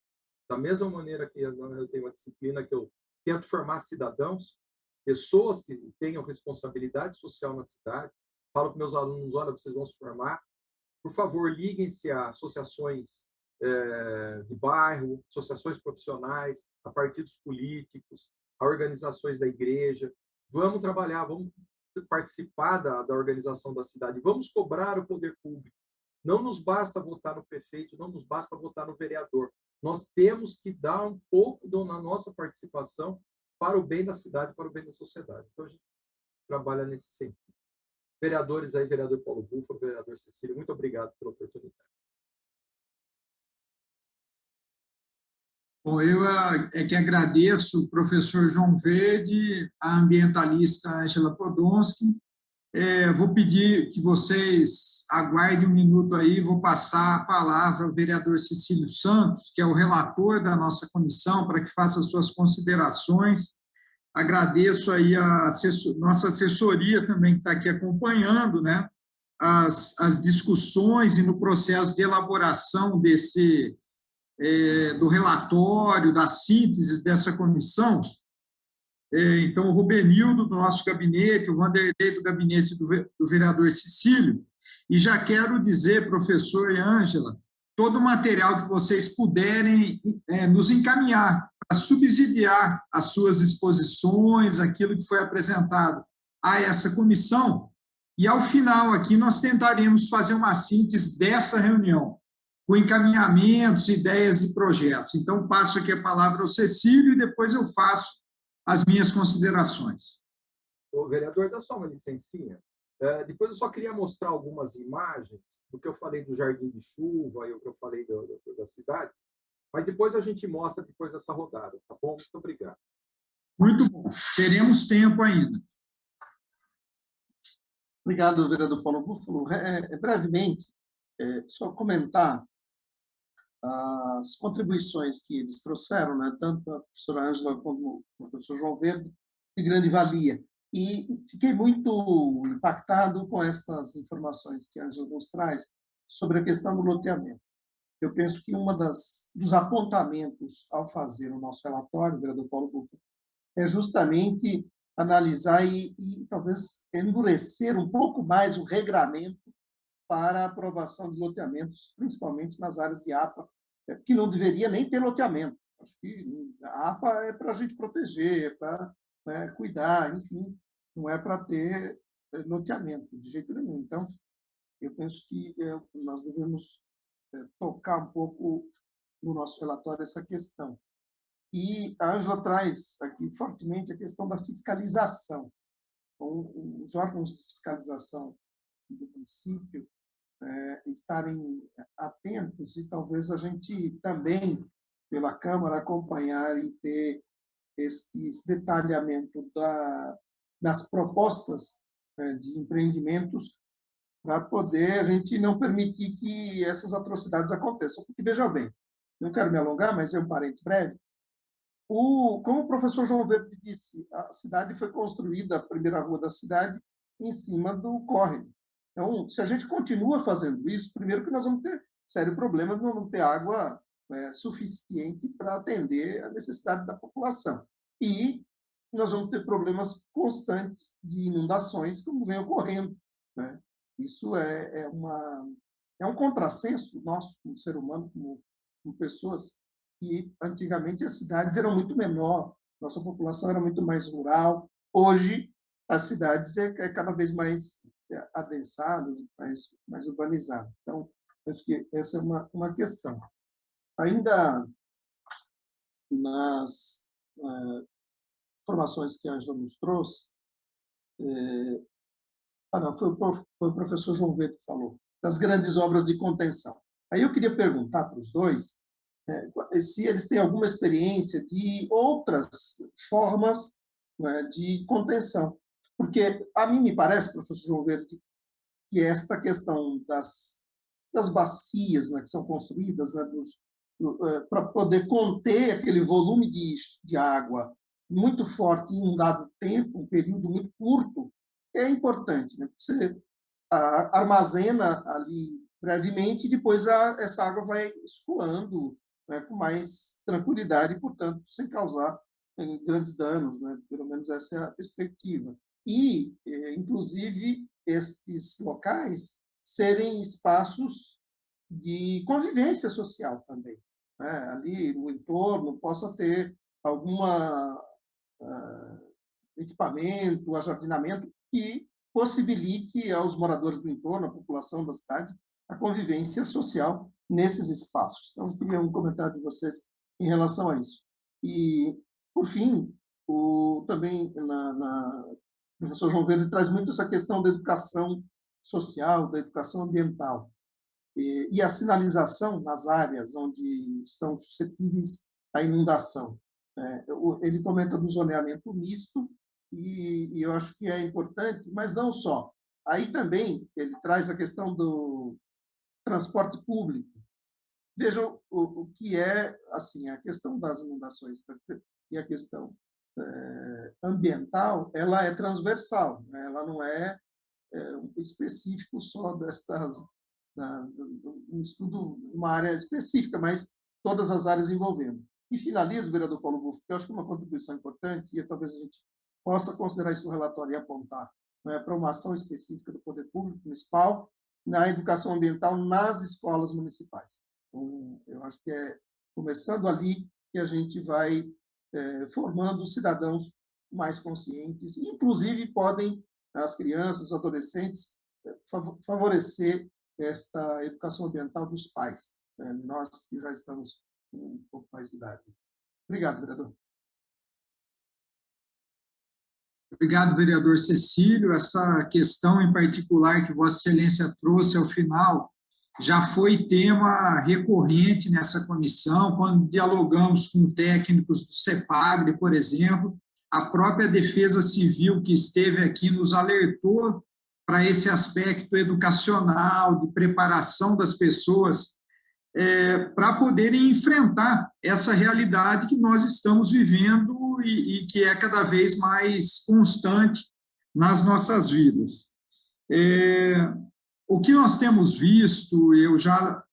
Da mesma maneira que eu tenho uma disciplina que eu tento formar cidadãos, pessoas que tenham responsabilidade social na cidade. Falo para meus alunos, olha, vocês vão se formar. Por favor, liguem-se a associações de bairro, associações profissionais, a partidos políticos, a organizações da igreja. Vamos trabalhar, vamos participar da organização da cidade, vamos cobrar o poder público. Não nos basta votar no prefeito, não nos basta votar no vereador. Nós temos que dar um pouco da nossa participação para o bem da cidade, para o bem da sociedade. Então, a gente trabalha nesse sentido. Vereadores aí, vereador Paulo Búfalo, vereador Cecílio, muito obrigado pela oportunidade. Bom, eu é que agradeço o professor João Verde, a ambientalista Ângela Podonski. Vou pedir que vocês aguardem um minuto aí, vou passar a palavra ao vereador Cecílio Santos, que é o relator da nossa comissão, para que faça as suas considerações. Agradeço aí a nossa assessoria também, que está aqui acompanhando, né, as discussões e no processo de elaboração do relatório, da síntese dessa comissão. Então, o Rubenildo, do nosso gabinete, o Vanderlei, do gabinete do vereador Cecílio, e já quero dizer, professor e Ângela, todo o material que vocês puderem nos encaminhar para subsidiar as suas exposições, aquilo que foi apresentado a essa comissão, e ao final aqui nós tentaremos fazer uma síntese dessa reunião, com encaminhamentos, ideias de projetos. Então, passo aqui a palavra ao Cecílio e depois eu faço as minhas considerações. O vereador, dá só uma licencinha. Depois eu só queria mostrar algumas imagens do que eu falei do Jardim de Chuva e o que eu falei das cidades, mas depois a gente mostra depois dessa rodada, tá bom? Muito obrigado. Muito bom. Teremos tempo ainda. Obrigado, vereador Paulo Búfalo. Brevemente, só comentar as contribuições que eles trouxeram, né, tanto a professora Ângela como o professor João Verde, de grande valia. E fiquei muito impactado com essas informações que a Ângela nos traz sobre a questão do loteamento. Eu penso que dos apontamentos ao fazer o nosso relatório, vereador Paulo Búfalo, é justamente analisar e talvez endurecer um pouco mais o regramento para a aprovação de loteamentos, principalmente nas áreas de APA, que não deveria nem ter loteamento. Acho que a APA é para a gente proteger, é para cuidar, enfim, não é para ter loteamento, de jeito nenhum. Então, eu penso que nós devemos tocar um pouco no nosso relatório essa questão. E a Ângela traz aqui fortemente a questão da fiscalização. Então, os órgãos de fiscalização do município estarem atentos e talvez a gente também, pela Câmara, acompanhar e ter esse detalhamento das propostas de empreendimentos para poder a gente não permitir que essas atrocidades aconteçam. Porque, veja bem, não quero me alongar, mas é um parênteses breve, como o professor João Verde disse, a cidade foi construída, a primeira rua da cidade, em cima do córrego. Então, se a gente continua fazendo isso, primeiro que nós vamos ter sério problema de não ter água suficiente para atender a necessidade da população. E nós vamos ter problemas constantes de inundações, como vem ocorrendo, né? Isso é um contrassenso nosso, como ser humano, como pessoas, que antigamente as cidades eram muito menor, nossa população era muito mais rural. Hoje, as cidades é cada vez mais adensadas, mais urbanizadas. Então, acho que essa é uma questão. Ainda nas informações que a Ângela nos trouxe, foi o professor João Verde que falou, das grandes obras de contenção. Aí eu queria perguntar para os dois se eles têm alguma experiência de outras formas de contenção. Porque a mim me parece, professor João Verde, que esta questão das bacias que são construídas para poder conter aquele volume de água muito forte em um dado tempo, um período muito curto, é importante. Né? Você armazena ali brevemente e depois essa água vai escoando com mais tranquilidade e, portanto, sem causar grandes danos. Né? Pelo menos essa é a perspectiva. E, inclusive, estes locais serem espaços de convivência social também. Né? Ali no entorno possa ter algum equipamento, ajardinamento que possibilite aos moradores do entorno, à população da cidade, a convivência social nesses espaços. Então, eu queria um comentário de vocês em relação a isso. E, por fim, também O professor João Verde traz muito essa questão da educação social, da educação ambiental. E a sinalização nas áreas onde estão suscetíveis à inundação. Ele comenta do zoneamento misto, e eu acho que é importante, mas não só. Aí também ele traz a questão do transporte público. Vejam o que é assim, a questão das inundações e a questão ambiental, ela é transversal, né? Ela não é específico só um estudo, uma área específica, mas todas as áreas envolvendo. E finalizo, vereador Paulo Buff, que eu acho que é uma contribuição importante, e talvez a gente possa considerar isso no relatório e apontar, né, para uma ação específica do poder público municipal na educação ambiental nas escolas municipais. Então, eu acho que é começando ali que a gente vai formando cidadãos mais conscientes, e inclusive podem as crianças, os adolescentes, favorecer esta educação ambiental dos pais, né? Nós que já estamos com um pouco mais de idade. Obrigado, vereador. Obrigado, vereador Cecílio. Essa questão em particular que Vossa Excelência trouxe ao final já foi tema recorrente nessa comissão, quando dialogamos com técnicos do CEPAGRE, por exemplo. A própria Defesa Civil que esteve aqui nos alertou para esse aspecto educacional, de preparação das pessoas, para poderem enfrentar essa realidade que nós estamos vivendo e que é cada vez mais constante nas nossas vidas. O que nós temos visto, eu já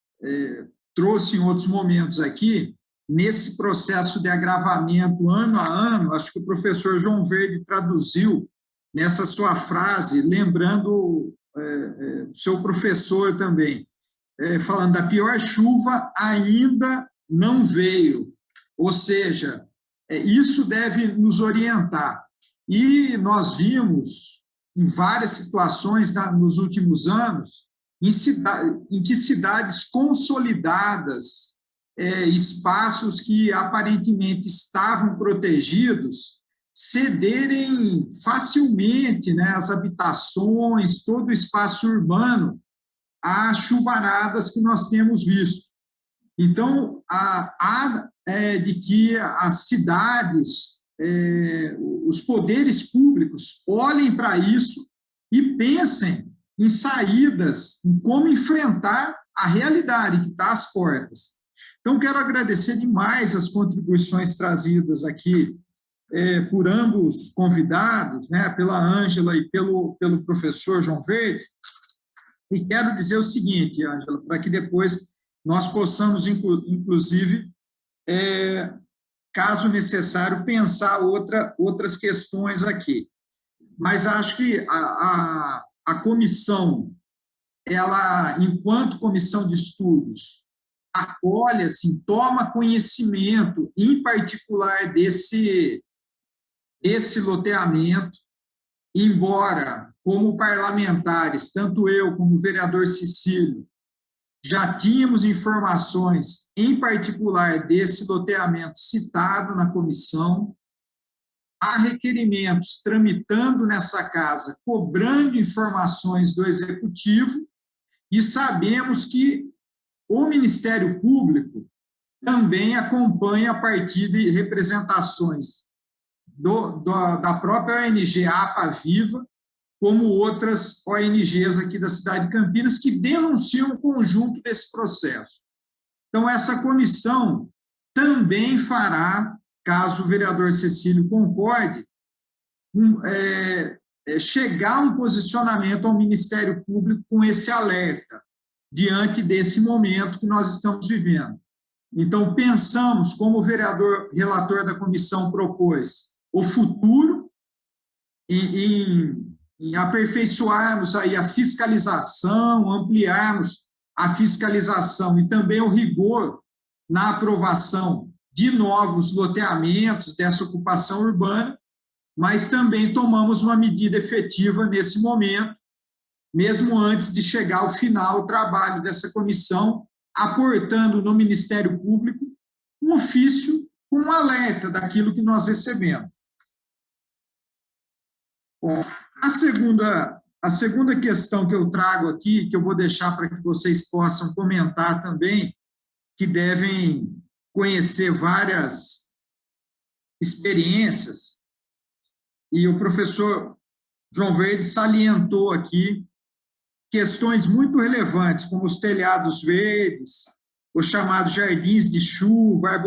trouxe em outros momentos aqui, nesse processo de agravamento ano a ano, acho que o professor João Verde traduziu nessa sua frase, lembrando o seu professor também, falando da pior chuva ainda não veio, ou seja, isso deve nos orientar. E nós vimos em várias situações nos últimos anos, em que cidades consolidadas, espaços que aparentemente estavam protegidos, cederem facilmente, né, as habitações, todo o espaço urbano, às chuvaradas que nós temos visto. Então, há de que as cidades, os poderes públicos olhem para isso e pensem em saídas, em como enfrentar a realidade que está às portas. Então, quero agradecer demais as contribuições trazidas aqui por ambos convidados, né, pela Ângela e pelo professor João Verde, e quero dizer o seguinte, Ângela, para que depois nós possamos, inclusive, caso necessário, pensar outras questões aqui. Mas acho que a comissão, ela, enquanto comissão de estudos, acolhe, assim, toma conhecimento, em particular, desse loteamento, embora, como parlamentares, tanto eu como o vereador Cecílio, já tínhamos informações, em particular, desse loteamento citado na comissão, há requerimentos tramitando nessa casa, cobrando informações do Executivo, e sabemos que o Ministério Público também acompanha a partir de representações da própria ONG APA Viva, como outras ONGs aqui da cidade de Campinas, que denunciam o conjunto desse processo. Então, essa comissão também fará, caso o vereador Cecílio concorde, chegar a um posicionamento ao Ministério Público com esse alerta, diante desse momento que nós estamos vivendo. Então, pensamos, como o vereador relator da comissão propôs, o futuro, em aperfeiçoarmos aí a fiscalização, ampliarmos a fiscalização e também o rigor na aprovação de novos loteamentos dessa ocupação urbana, mas também tomamos uma medida efetiva nesse momento, mesmo antes de chegar ao final o trabalho dessa comissão, aportando no Ministério Público um ofício com um alerta daquilo que nós recebemos. Bom, a segunda questão que eu trago aqui, que eu vou deixar para que vocês possam comentar também, que devem conhecer várias experiências, e o professor João Verde salientou aqui questões muito relevantes, como os telhados verdes, os chamados jardins de chuva,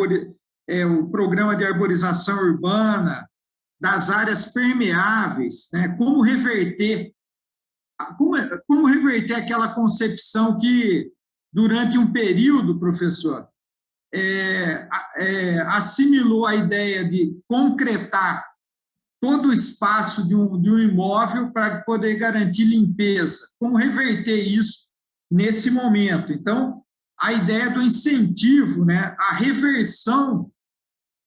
o programa de arborização urbana, das áreas permeáveis, né? Como reverter aquela concepção que, durante um período, professor, assimilou a ideia de concretar todo o espaço de um imóvel para poder garantir limpeza. Como reverter isso nesse momento? Então, a ideia do incentivo, né, a reversão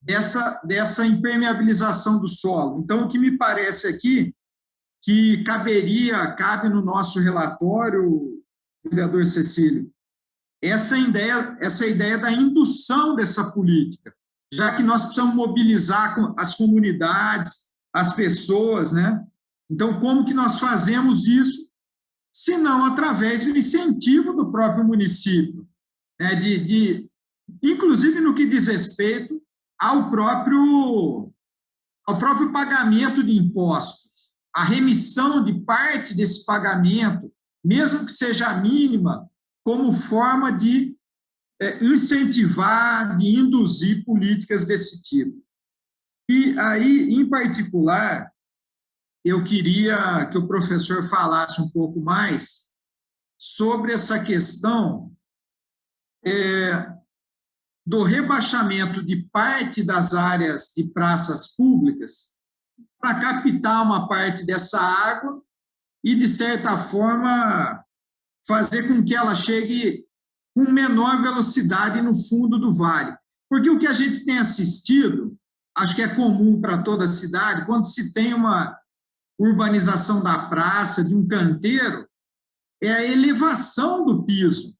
dessa impermeabilização do solo. Então, o que me parece aqui que cabe no nosso relatório, vereador Cecílio, essa ideia da indução dessa política, já que nós precisamos mobilizar as comunidades, as pessoas, né? Então, como que nós fazemos isso, se não através do incentivo do próprio município, né? Inclusive no que diz respeito ao próprio pagamento de impostos, a remissão de parte desse pagamento, mesmo que seja mínima, como forma de incentivar, de induzir políticas desse tipo. E aí, em particular, eu queria que o professor falasse um pouco mais sobre essa questão do rebaixamento de parte das áreas de praças públicas para captar uma parte dessa água e, de certa forma, fazer com que ela chegue com menor velocidade no fundo do vale. Porque o que a gente tem assistido, acho que é comum para toda a cidade, quando se tem uma urbanização da praça, de um canteiro, é a elevação do piso.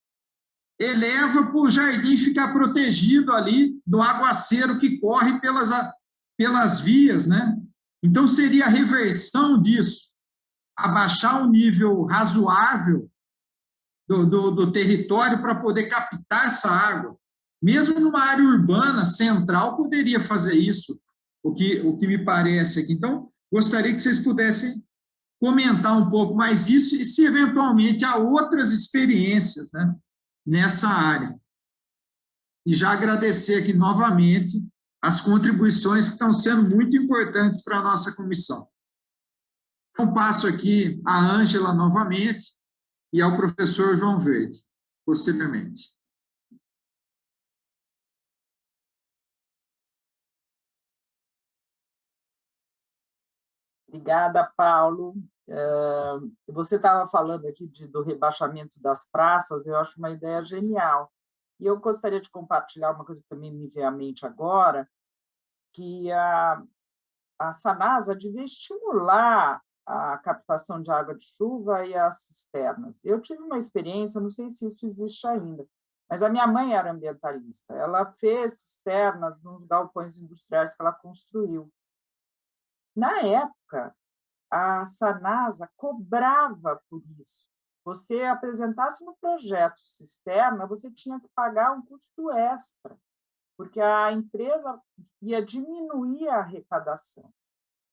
Eleva para o jardim ficar protegido ali do aguaceiro que corre pelas vias, né? Então, seria a reversão disso, abaixar o nível razoável do território para poder captar essa água. Mesmo numa área urbana central, poderia fazer isso, o que me parece aqui. Então, gostaria que vocês pudessem comentar um pouco mais isso e se, eventualmente, há outras experiências, né, nessa área. E já agradecer aqui novamente as contribuições que estão sendo muito importantes para a nossa comissão. Então, passo aqui a Ângela novamente e ao professor João Verde, posteriormente. Obrigada, Paulo. Você estava falando aqui do rebaixamento das praças, eu acho uma ideia genial. E eu gostaria de compartilhar uma coisa que também me veio à mente agora, que a Sanasa devia estimular a captação de água de chuva e as cisternas. Eu tive uma experiência, não sei se isso existe ainda, mas a minha mãe era ambientalista. Ela fez cisternas nos galpões industriais que ela construiu. Na época, a Sanasa cobrava por isso. Você apresentasse no projeto cisterna, você tinha que pagar um custo extra, porque a empresa ia diminuir a arrecadação.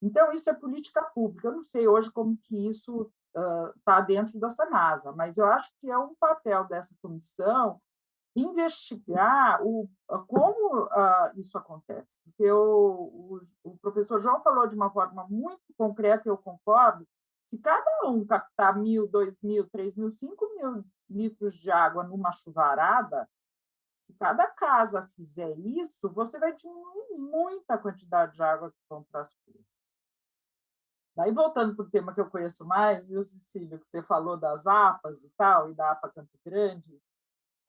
Então, isso é política pública. Eu não sei hoje como que isso está dentro da Sanasa, mas eu acho que é um papel dessa comissão investigar como isso acontece. Porque o professor João falou de uma forma muito concreta, e eu concordo, se cada um captar 1.000, 2.000, 3.000, 5.000 litros de água numa chuvarada, se cada casa fizer isso, você vai diminuir muito a quantidade de água que vão para as ruas. Daí, voltando para o tema que eu conheço mais, viu, Cecílio, que você falou das APAs e tal, e da APA Campo Grande,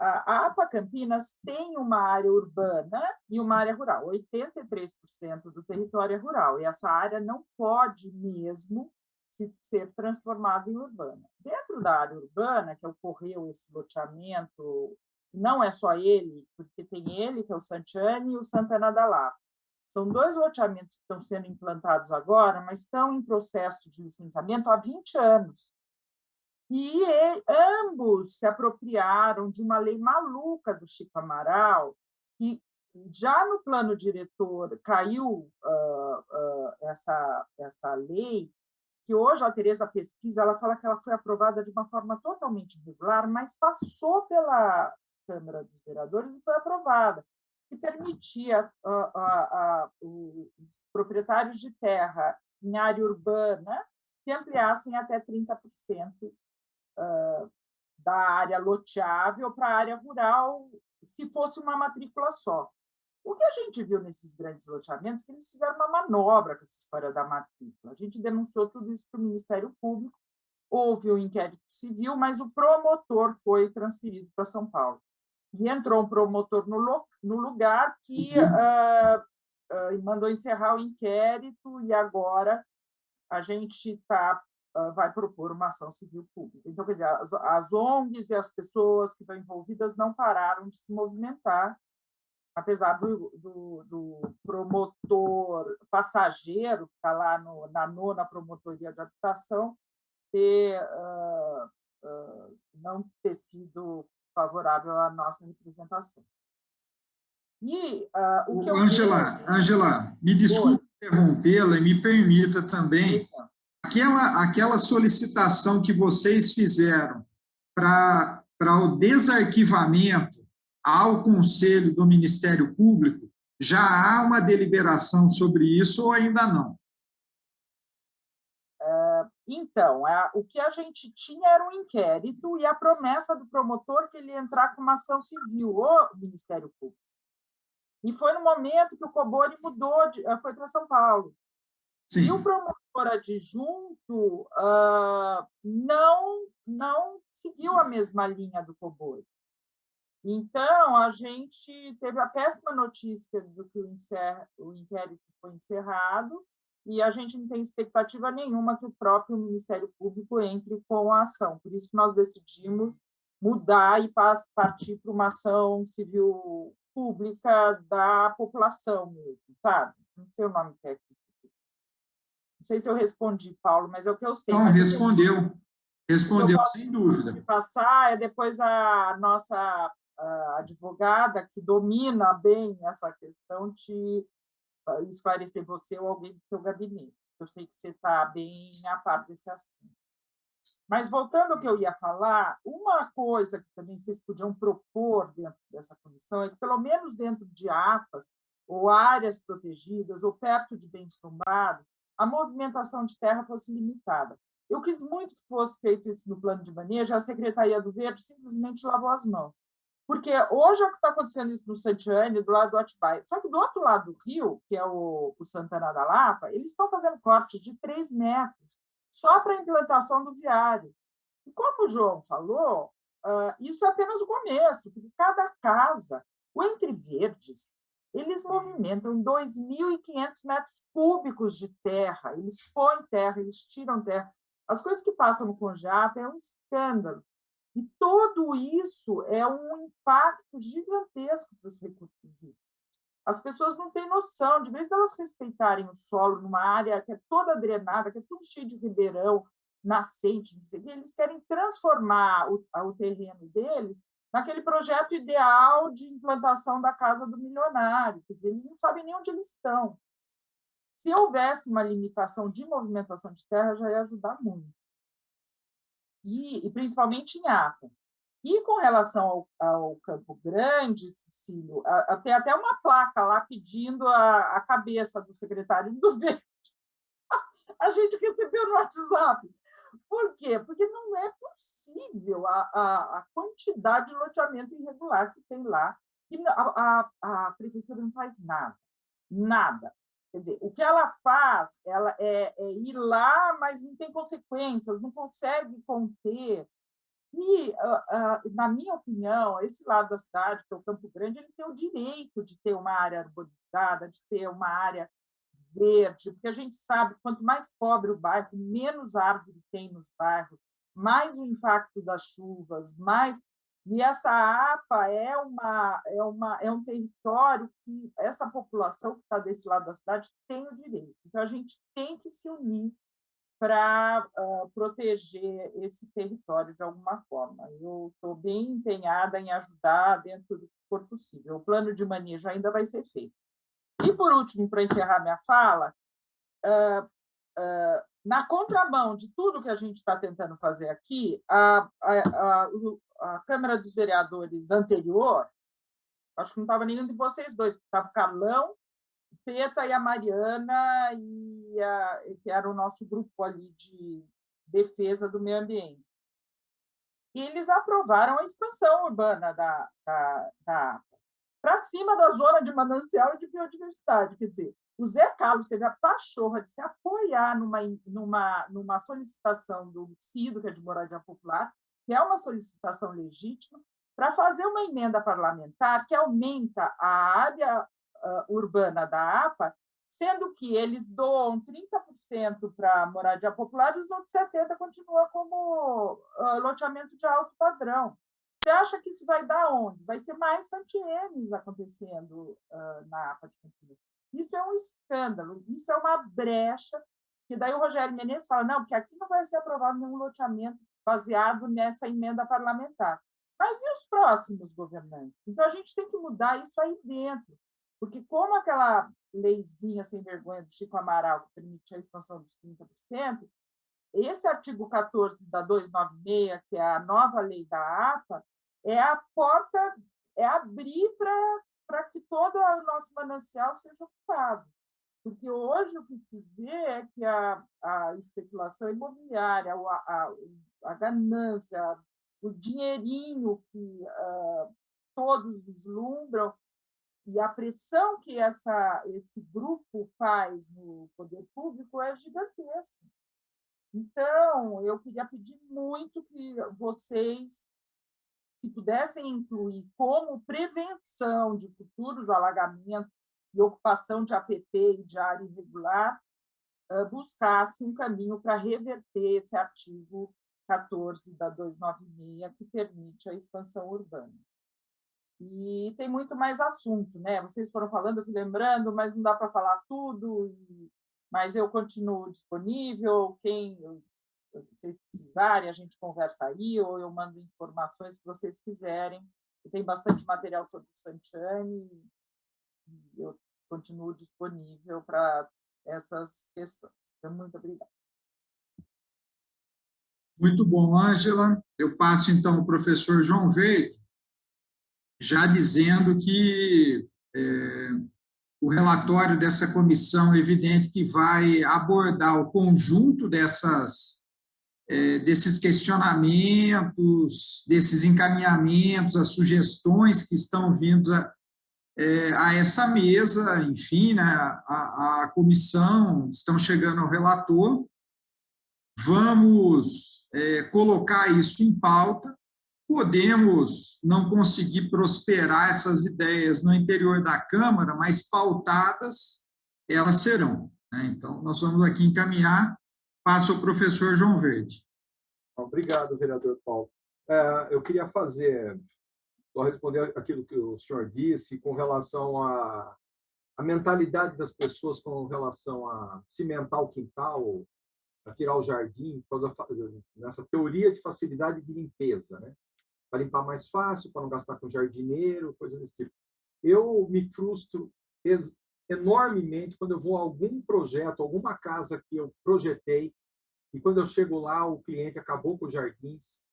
a APA Campinas tem uma área urbana e uma área rural. 83% do território é rural, e essa área não pode mesmo ser transformada em urbana. Dentro da área urbana, que ocorreu esse loteamento, não é só ele, porque tem ele, que é o Santiane, e o Santana da Lapa. São 2 loteamentos que estão sendo implantados agora, mas estão em processo de licenciamento há 20 anos. E ambos se apropriaram de uma lei maluca do Chico Amaral, que já no plano diretor caiu essa lei, que hoje a Tereza pesquisa, ela fala que ela foi aprovada de uma forma totalmente irregular, mas passou pela Câmara dos Vereadores e foi aprovada, que permitia os proprietários de terra em área urbana que ampliassem até 30% da área loteável para a área rural, se fosse uma matrícula só. O que a gente viu nesses grandes loteamentos é que eles fizeram uma manobra com essa história da matrícula. A gente denunciou tudo isso para o Ministério Público, houve um inquérito civil, mas o promotor foi transferido para São Paulo. E entrou um promotor no lugar que mandou encerrar o inquérito, e agora a gente vai propor uma ação civil pública. Então, quer dizer, as ONGs e as pessoas que estão envolvidas não pararam de se movimentar, apesar do promotor passageiro, que está lá na 9ª Promotoria de Habitação, não ter sido favorável à nossa representação. E o que Ângela, me desculpe interrompê-la e me permita também, aquela solicitação que vocês fizeram para o desarquivamento ao Conselho do Ministério Público, já há uma deliberação sobre isso ou ainda não? Então, o que a gente tinha era um inquérito e a promessa do promotor que ele ia entrar com uma ação civil, o Ministério Público. E foi no momento que o Cobori mudou, foi para São Paulo. Sim. E o promotor adjunto não seguiu a mesma linha do Cobori. Então, a gente teve a péssima notícia de que o inquérito foi encerrado, e a gente não tem expectativa nenhuma que o próprio Ministério Público entre com a ação. Por isso que nós decidimos mudar e partir para uma ação civil pública da população mesmo, sabe? Não sei o nome técnico. Não sei se eu respondi, Paulo, mas é o que eu sei. Não, respondeu. Respondeu, sem dúvida. De passar, depois a nossa advogada, que domina bem essa questão, te esclarecer você ou alguém do seu gabinete. Eu sei que você está bem a par desse assunto. Mas, voltando ao que eu ia falar, uma coisa que também vocês podiam propor dentro dessa comissão é que, pelo menos dentro de APAs, ou áreas protegidas, ou perto de bens tombados, a movimentação de terra fosse limitada. Eu quis muito que fosse feito isso no plano de manejo, a Secretaria do Verde simplesmente lavou as mãos. Porque hoje é o que está acontecendo isso no Santiane, do lado do Atibaia. Só que do outro lado do rio, que é o Santana da Lapa, eles estão fazendo corte de 3 metros só para a implantação do viário. E como o João falou, isso é apenas o começo, porque cada casa, o Entre Verdes, eles movimentam 2.500 metros cúbicos de terra, eles põem terra, eles tiram terra. As coisas que passam no Conjapa é um escândalo. E tudo isso é um impacto gigantesco para os recursos hídricos. As pessoas não têm noção, de vez delas respeitarem o solo numa área que é toda drenada, que é tudo cheio de ribeirão, nascente, não sei o quê, eles querem transformar o terreno deles naquele projeto ideal de implantação da casa do milionário. Quer dizer, eles não sabem nem onde eles estão. Se houvesse uma limitação de movimentação de terra, já ia ajudar muito. E principalmente em APA. E com relação ao Campo Grande, Cecílio, tem até uma placa lá pedindo a cabeça do secretário do Verde. A gente recebeu no WhatsApp. Por quê? Porque não é possível a quantidade de loteamento irregular que tem lá. E a prefeitura não faz nada. Nada. Quer dizer, o que ela faz ela é ir lá, mas não tem consequências, não consegue conter. E, na minha opinião, esse lado da cidade, que é o Campo Grande, ele tem o direito de ter uma área arborizada, de ter uma área verde, porque a gente sabe que quanto mais pobre o bairro, menos árvore tem nos bairros, mais o impacto das chuvas, mais... E essa APA é um território que essa população que está desse lado da cidade tem o direito. Então, a gente tem que se unir para proteger esse território de alguma forma. Eu estou bem empenhada em ajudar dentro do que for possível. O plano de manejo ainda vai ser feito. E, por último, para encerrar minha fala, na contramão de tudo que a gente está tentando fazer aqui, a Câmara dos Vereadores anterior, acho que não estava nenhum de vocês dois, estava o Carlão, o Peta e a Mariana, que era o nosso grupo ali de defesa do meio ambiente. E eles aprovaram a expansão urbana da APA para cima da zona de manancial e de biodiversidade. Quer dizer, o Zé Carlos teve a pachorra de se apoiar numa solicitação do CIDO, que é de Moradia Popular, que é uma solicitação legítima, para fazer uma emenda parlamentar que aumenta a área urbana da APA, sendo que eles doam 30% para a moradia popular e os outros 70% continuam como loteamento de alto padrão. Você acha que isso vai dar onde? Vai ser mais Santienes acontecendo na APA de Campinas. Isso é um escândalo, isso é uma brecha, que daí o Rogério Menezes fala, não, porque aqui não vai ser aprovado nenhum loteamento baseado nessa emenda parlamentar. Mas e os próximos governantes? Então, a gente tem que mudar isso aí dentro, porque como aquela leizinha sem vergonha do Chico Amaral, que permite a expansão dos 30%, esse artigo 14 da 296, que é a nova lei da APA, é a porta, é abrir para que todo o nosso manancial seja ocupado. Porque hoje o que se vê é que a especulação imobiliária, a ganância, o dinheirinho que todos vislumbram e a pressão que esse grupo faz no poder público é gigantesca. Então, eu queria pedir muito que vocês, se pudessem incluir como prevenção de futuros alagamentos e ocupação de APP e de área irregular, buscasse um caminho para reverter esse artigo 14 da 296, que permite a expansão urbana. E tem muito mais assunto, né? Vocês foram falando, eu fui lembrando, mas não dá para falar tudo, mas eu continuo disponível, vocês precisarem, a gente conversa aí, ou eu mando informações que vocês quiserem. Tem bastante material sobre o Santiane, e eu continuo disponível para essas questões. Então, muito obrigada. Muito bom, Ângela. Eu passo, então, ao professor João Veiga, já dizendo que o relatório dessa comissão é evidente que vai abordar o conjunto desses questionamentos, desses encaminhamentos, as sugestões que estão vindo a essa mesa, enfim, né, a comissão, estão chegando ao relator. Vamos colocar isso em pauta. Podemos não conseguir prosperar essas ideias no interior da Câmara, mas pautadas elas serão, né? Então, nós vamos aqui encaminhar. Passo ao professor João Verde. Obrigado, vereador Paulo. Eu queria só responder aquilo que o senhor disse com relação à mentalidade das pessoas com relação a cimentar o quintal, a tirar o jardim, nessa teoria de facilidade de limpeza, né? Para limpar mais fácil, para não gastar com jardineiro, coisa desse tipo. Eu me frustro enormemente quando eu vou a algum projeto, alguma casa que eu projetei, e quando eu chego lá, o cliente acabou com os jardins,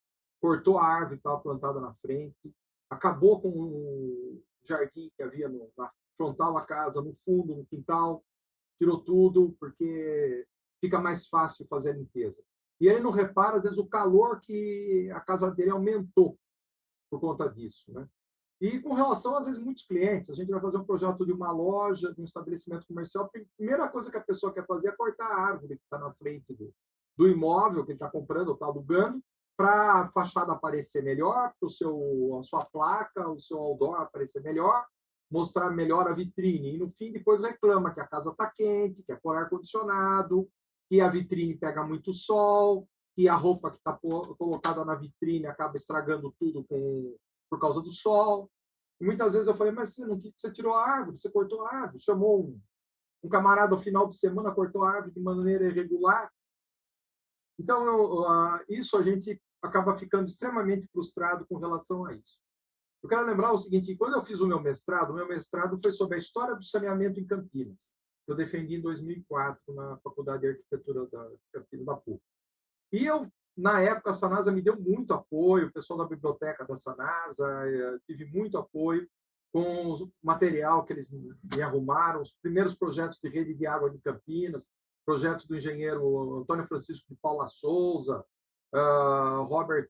cortou a árvore que estava plantada na frente, acabou com o jardim que havia na frontal da casa, no fundo, no quintal, tirou tudo, porque fica mais fácil fazer a limpeza. E aí não repara, às vezes, o calor que a casa dele aumentou por conta disso, né? E com relação, às vezes, muitos clientes, a gente vai fazer um projeto de uma loja, de um estabelecimento comercial, a primeira coisa que a pessoa quer fazer é cortar a árvore que está na frente do imóvel que ele está comprando ou está alugando, para a fachada aparecer melhor, para a sua placa, o seu outdoor aparecer melhor, mostrar melhor a vitrine. E, no fim, depois reclama que a casa está quente, que é por ar-condicionado, que a vitrine pega muito sol, que a roupa que está colocada na vitrine acaba estragando tudo por causa do sol. E muitas vezes eu falei, mas você tirou a árvore, você cortou a árvore, chamou um camarada ao final de semana, cortou a árvore de maneira irregular. Então, isso a gente acaba ficando extremamente frustrado com relação a isso. Eu quero lembrar o seguinte, quando eu fiz o meu mestrado foi sobre a história do saneamento em Campinas. Eu defendi em 2004 na Faculdade de Arquitetura da Campinas, da PUC. E eu, na época, a Sanasa me deu muito apoio, o pessoal da biblioteca da Sanasa, tive muito apoio com o material que eles me arrumaram, os primeiros projetos de rede de água de Campinas, projetos do engenheiro Antônio Francisco de Paula Souza, Robert,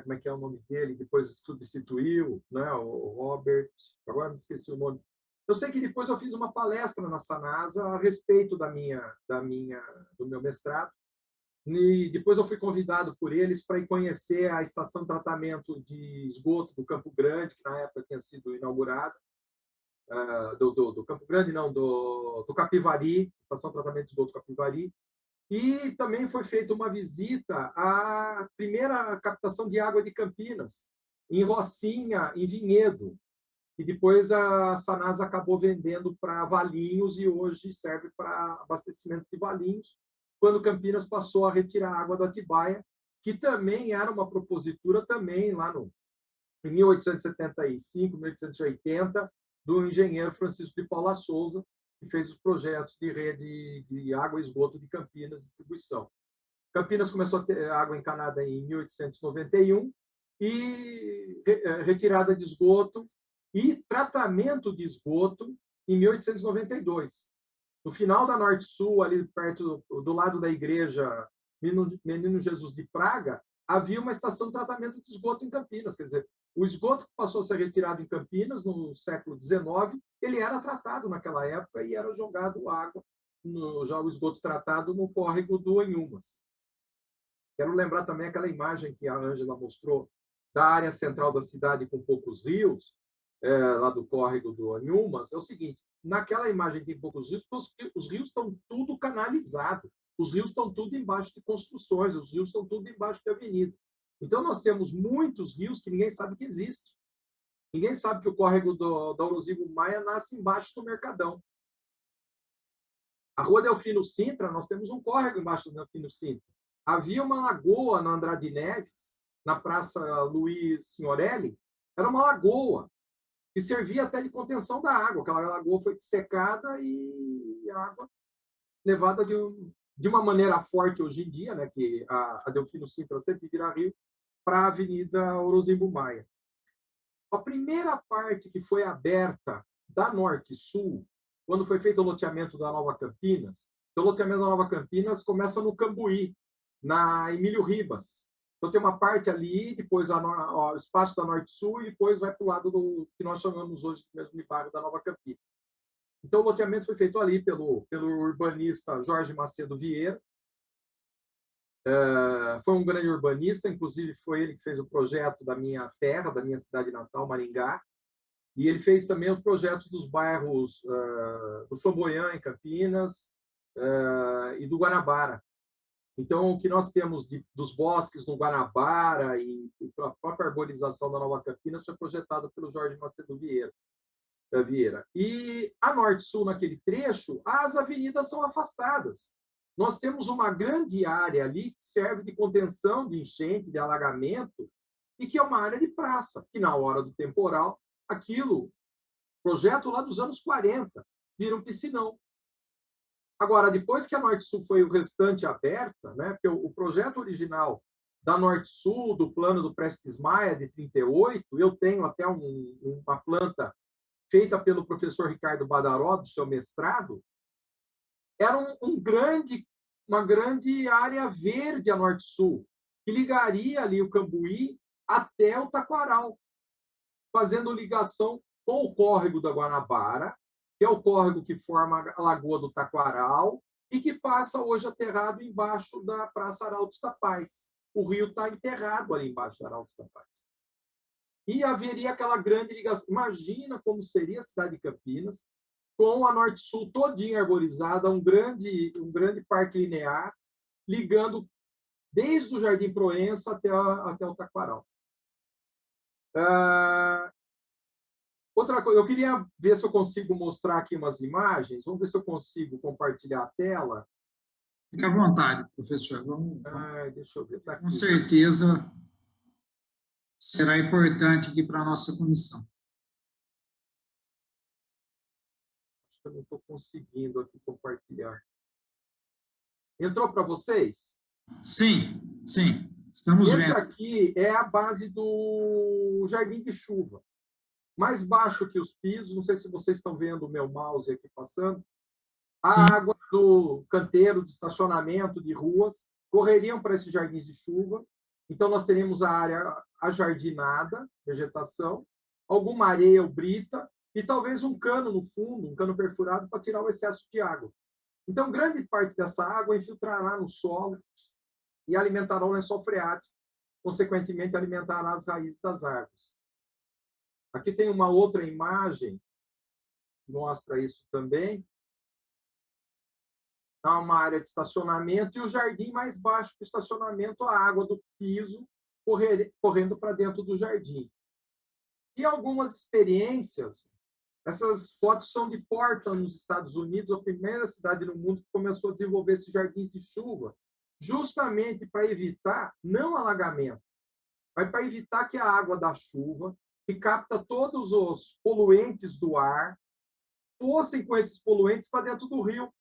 como é que é o nome dele, depois substituiu, né, o Robert, agora me esqueci o nome. Eu sei que depois eu fiz uma palestra na Sanasa a respeito do meu mestrado, e depois eu fui convidado por eles para ir conhecer a estação de tratamento de esgoto do Campo Grande, que na época tinha sido inaugurada, do Campo Grande, não, do Capivari, estação de tratamento de esgoto Capivari, e também foi feita uma visita à primeira captação de água de Campinas, em Rocinha, em Vinhedo, e depois a Sanasa acabou vendendo para Valinhos e hoje serve para abastecimento de Valinhos, quando Campinas passou a retirar água do Atibaia, que também era uma propositura também lá em 1875, 1880, do engenheiro Francisco de Paula Souza, que fez os projetos de rede de água e esgoto de Campinas e distribuição. Campinas começou a ter água encanada em 1891 e retirada de esgoto e tratamento de esgoto em 1892. No final da Norte-Sul, ali perto do lado da igreja Menino Jesus de Praga, havia uma estação de tratamento de esgoto em Campinas. Quer dizer, o esgoto que passou a ser retirado em Campinas no século XIX, ele era tratado naquela época e era jogado água, já o esgoto tratado, no córrego do Anhumas. Quero lembrar também aquela imagem que a Ângela mostrou da área central da cidade com poucos rios, lá do córrego do Anhumas. É o seguinte, naquela imagem tem poucos rios, os rios estão tudo canalizados, os rios estão tudo embaixo de construções, os rios estão tudo embaixo de avenida. Então, nós temos muitos rios que ninguém sabe que existe. Ninguém sabe que o córrego da Orosivo Maia nasce embaixo do Mercadão. A Rua Delfino Sintra, nós temos um córrego embaixo do Delfino Sintra. Havia uma lagoa na Andrade Neves, na Praça Luiz Signorelli, era uma lagoa que servia até de contenção da água. Aquela lagoa foi dessecada e a água levada de uma maneira forte hoje em dia, né, que a Delfino Sintra sempre vira rio, para a Avenida Orozimbo Maia. A primeira parte que foi aberta da Norte-Sul, quando foi feito o loteamento da Nova Campinas, o loteamento da Nova Campinas começa no Cambuí, na Emílio Ribas. Então, tem uma parte ali, depois o espaço da Norte-Sul, e depois vai para o lado do que nós chamamos hoje mesmo de bairro da Nova Campinas. Então, o loteamento foi feito ali pelo urbanista Jorge Macedo Vieira. Foi um grande urbanista, inclusive foi ele que fez o projeto da minha terra, da minha cidade natal, Maringá, e ele fez também os projetos dos bairros do Flamboyant, em Campinas, e do Guanabara. Então, o que nós temos dos bosques no Guanabara e a própria arborização da Nova Campinas foi projetado pelo Jorge Macedo Vieira. E a Norte-Sul, naquele trecho, as avenidas são afastadas. Nós temos uma grande área ali que serve de contenção de enchente, de alagamento, e que é uma área de praça, que na hora do temporal, projeto lá dos anos 40, vira um piscinão. Agora, depois que a Norte-Sul foi o restante aberta, né, porque o projeto original da Norte-Sul, do plano do Prestes Maia, de 38, eu tenho até uma planta feita pelo professor Ricardo Badaró, do seu mestrado, era uma grande área verde a Norte-Sul, que ligaria ali o Cambuí até o Taquaral, fazendo ligação com o córrego da Guanabara, que é o córrego que forma a Lagoa do Taquaral e que passa hoje aterrado embaixo da Praça Arautos da Paz. O rio está enterrado ali embaixo da Arautos da Paz. E haveria aquela grande ligação. Imagina como seria a cidade de Campinas, com a Norte-Sul todinha arborizada, um grande parque linear, ligando desde o Jardim Proença até o Taquaral. Outra coisa, eu queria ver se eu consigo mostrar aqui umas imagens. Vamos ver se eu consigo compartilhar a tela. Fique à vontade, professor. Deixa eu ver. Tá aqui. Com certeza será importante aqui para a nossa comissão. Acho que eu não estou conseguindo aqui compartilhar. Entrou para vocês? Sim, sim. Estamos vendo. Esse aqui é a base do Jardim de Chuva. Mais baixo que os pisos, não sei se vocês estão vendo o meu mouse aqui passando. A Sim. água do canteiro, de estacionamento, de ruas, correriam para esses jardins de chuva. Então, nós teríamos a área ajardinada, vegetação, alguma areia ou brita, e talvez um cano no fundo, um cano perfurado, para tirar o excesso de água. Então, grande parte dessa água infiltrará no solo e alimentará o lençol freático, consequentemente, alimentará as raízes das árvores. Aqui tem uma outra imagem que mostra isso também. Há uma área de estacionamento e o jardim mais baixo que o estacionamento, a água do piso correndo para dentro do jardim. E algumas experiências, essas fotos são de Portland, nos Estados Unidos, a primeira cidade no mundo que começou a desenvolver esses jardins de chuva, justamente para evitar, não alagamento, mas para evitar que a água da chuva, que capta todos os poluentes do ar, fossem com esses poluentes para dentro do rio.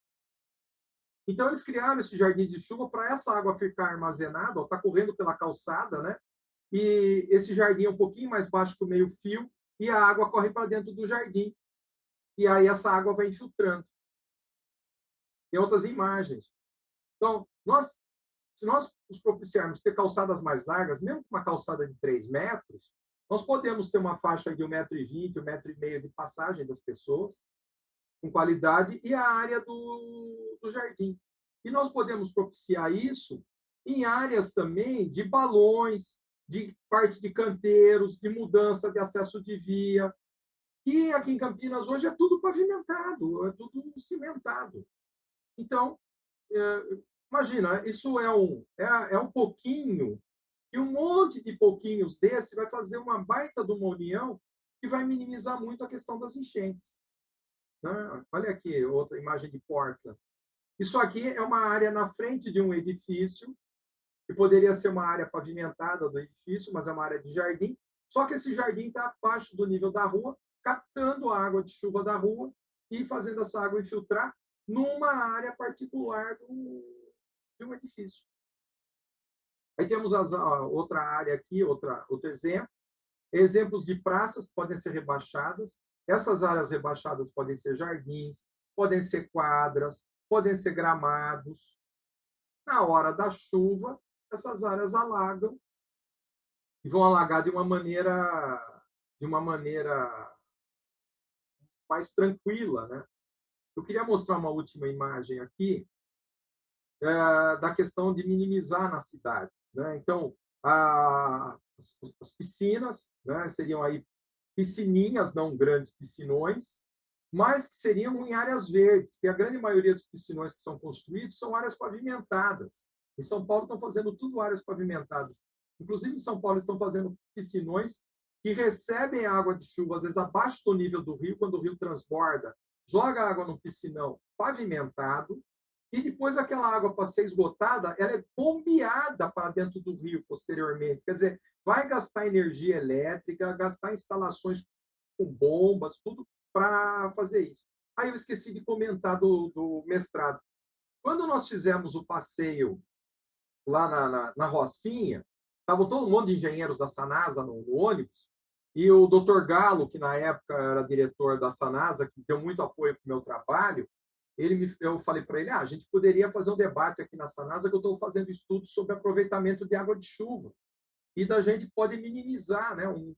Então, eles criaram esses jardins de chuva para essa água ficar armazenada, está correndo pela calçada, né? E esse jardim é um pouquinho mais baixo que o meio-fio, e a água corre para dentro do jardim. E aí essa água vai infiltrando. Tem outras imagens. Então, se nós nos propiciarmos ter calçadas mais largas, mesmo com uma calçada de 3 metros, nós podemos ter uma faixa de 1,20 m, 1,5 m de passagem das pessoas, com qualidade, e a área do jardim. E nós podemos propiciar isso em áreas também de balões, de parte de canteiros, de mudança de acesso de via, que aqui em Campinas hoje é tudo pavimentado, é tudo cimentado. Então, imagina, isso é um pouquinho, e um monte de pouquinhos desse vai fazer uma baita de uma união que vai minimizar muito a questão das enchentes. Olha aqui, outra imagem de Portland. Isso aqui é uma área na frente de um edifício, que poderia ser uma área pavimentada do edifício, mas é uma área de jardim, só que esse jardim está abaixo do nível da rua, captando a água de chuva da rua e fazendo essa água infiltrar numa área particular de um edifício. Aí temos outra área aqui, outro exemplo. Exemplos de praças que podem ser rebaixadas. Essas áreas rebaixadas podem ser jardins, podem ser quadras, podem ser gramados. Na hora da chuva, essas áreas alagam e vão alagar de uma maneira mais tranquila, né? Eu queria mostrar uma última imagem aqui da questão de minimizar na cidade, né? Então, as piscinas, né, seriam aí piscininhas, não grandes piscinões, mas que seriam em áreas verdes, que a grande maioria dos piscinões que são construídos são áreas pavimentadas. Em São Paulo estão fazendo tudo áreas pavimentadas. Inclusive, em São Paulo estão fazendo piscinões que recebem água de chuva, às vezes abaixo do nível do rio, quando o rio transborda, joga água no piscinão pavimentado, e depois aquela água, para ser esgotada, ela é bombeada para dentro do rio posteriormente. Quer dizer, vai gastar energia elétrica, gastar instalações com bombas, tudo para fazer isso. Aí eu esqueci de comentar do mestrado. Quando nós fizemos o passeio lá na Rocinha, estavam todo mundo de engenheiros da Sanasa no ônibus, e o Dr. Galo, que na época era diretor da Sanasa, que deu muito apoio para o meu trabalho, eu falei para ele, a gente poderia fazer um debate aqui na Sanasa, que eu estou fazendo estudos sobre aproveitamento de água de chuva. E da gente pode minimizar, né? Um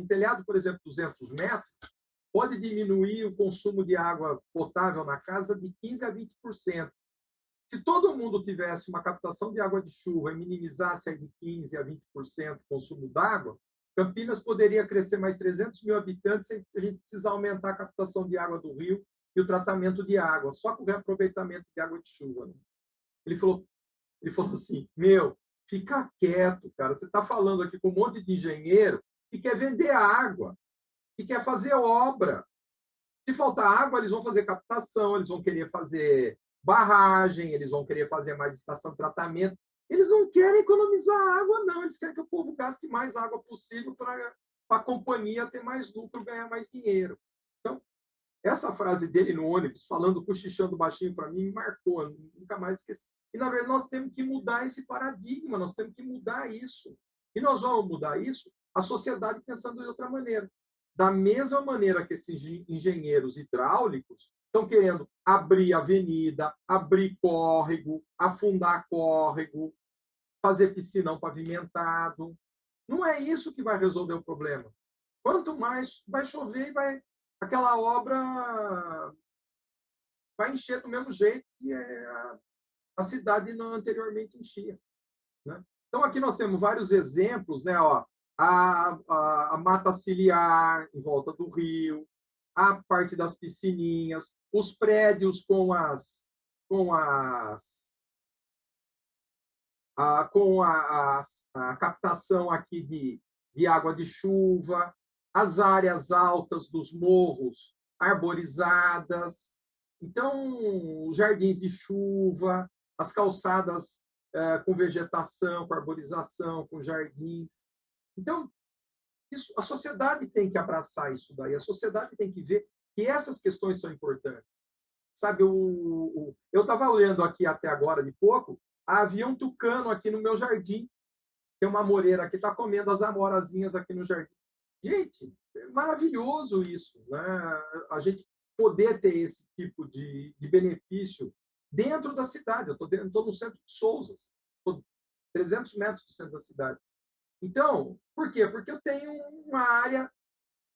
telhado, por exemplo, 200 metros, pode diminuir o consumo de água potável na casa de 15% a 20%. Se todo mundo tivesse uma captação de água de chuva e minimizasse de 15% a 20% o consumo d'água, Campinas poderia crescer mais 300 mil habitantes sem a gente precisar aumentar a captação de água do rio e o tratamento de água, só com o reaproveitamento de água de chuva. Né? Ele falou, Ele falou assim, meu, fica quieto, cara, você está falando aqui com um monte de engenheiro que quer vender água, que quer fazer obra. Se faltar água, eles vão fazer captação, eles vão querer fazer barragem, eles vão querer fazer mais estação de tratamento. Eles não querem economizar água, não. Eles querem que o povo gaste mais água possível para a companhia ter mais lucro, ganhar mais dinheiro. Então, essa frase dele no ônibus, falando, cochichando baixinho para mim, me marcou, eu nunca mais esqueci. E, na verdade, nós temos que mudar esse paradigma, nós temos que mudar isso. E nós vamos mudar isso, a sociedade pensando de outra maneira. Da mesma maneira que esses engenheiros hidráulicos estão querendo abrir avenida, abrir córrego, afundar córrego, fazer piscinão pavimentado. Não é isso que vai resolver o problema. Quanto mais vai chover, aquela obra vai encher do mesmo jeito que a cidade não anteriormente enchia. Né? Então, aqui nós temos vários exemplos, né? Ó, a mata ciliar em volta do rio, a parte das piscininhas, os prédios com a captação aqui de água de chuva, as áreas altas dos morros arborizadas, então os jardins de chuva, as calçadas com vegetação, com arborização, com jardins. Então, a sociedade tem que abraçar isso daí, a sociedade tem que ver que essas questões são importantes. Sabe, eu estava olhando aqui até agora de pouco, havia um tucano aqui no meu jardim, tem uma amoreira aqui, está comendo as amorazinhas aqui no jardim. Gente, é maravilhoso isso, né? A gente poder ter esse tipo de benefício dentro da cidade. Eu estou no centro de Sousas, estou 300 metros do centro da cidade. Então, por quê? Porque eu tenho uma área,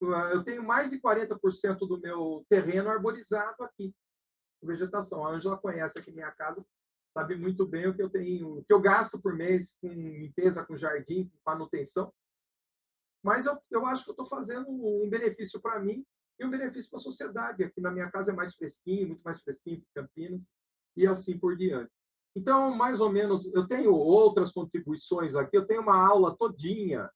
eu tenho mais de 40% do meu terreno arborizado aqui, com vegetação. A Ângela conhece aqui minha casa, sabe muito bem o que eu tenho, o que eu gasto por mês com limpeza, com jardim, com manutenção. Mas eu acho que eu estou fazendo um benefício para mim e um benefício para a sociedade. Aqui na minha casa é mais fresquinho, muito mais fresquinho que Campinas, e assim por diante. Então, mais ou menos, eu tenho outras contribuições aqui, eu tenho uma aula todinha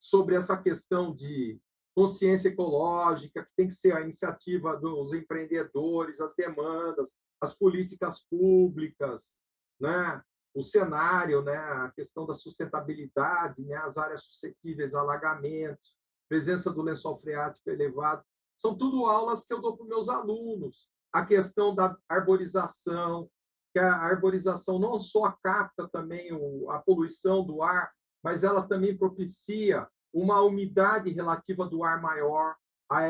sobre essa questão de consciência ecológica, que tem que ser a iniciativa dos empreendedores, as demandas, as políticas públicas, né? O cenário, né? A questão da sustentabilidade, né? As áreas suscetíveis a alagamentos, presença do lençol freático elevado. São tudo aulas que eu dou para os meus alunos. A questão da arborização, que a arborização não só capta também a poluição do ar, mas ela também propicia uma umidade relativa do ar maior, a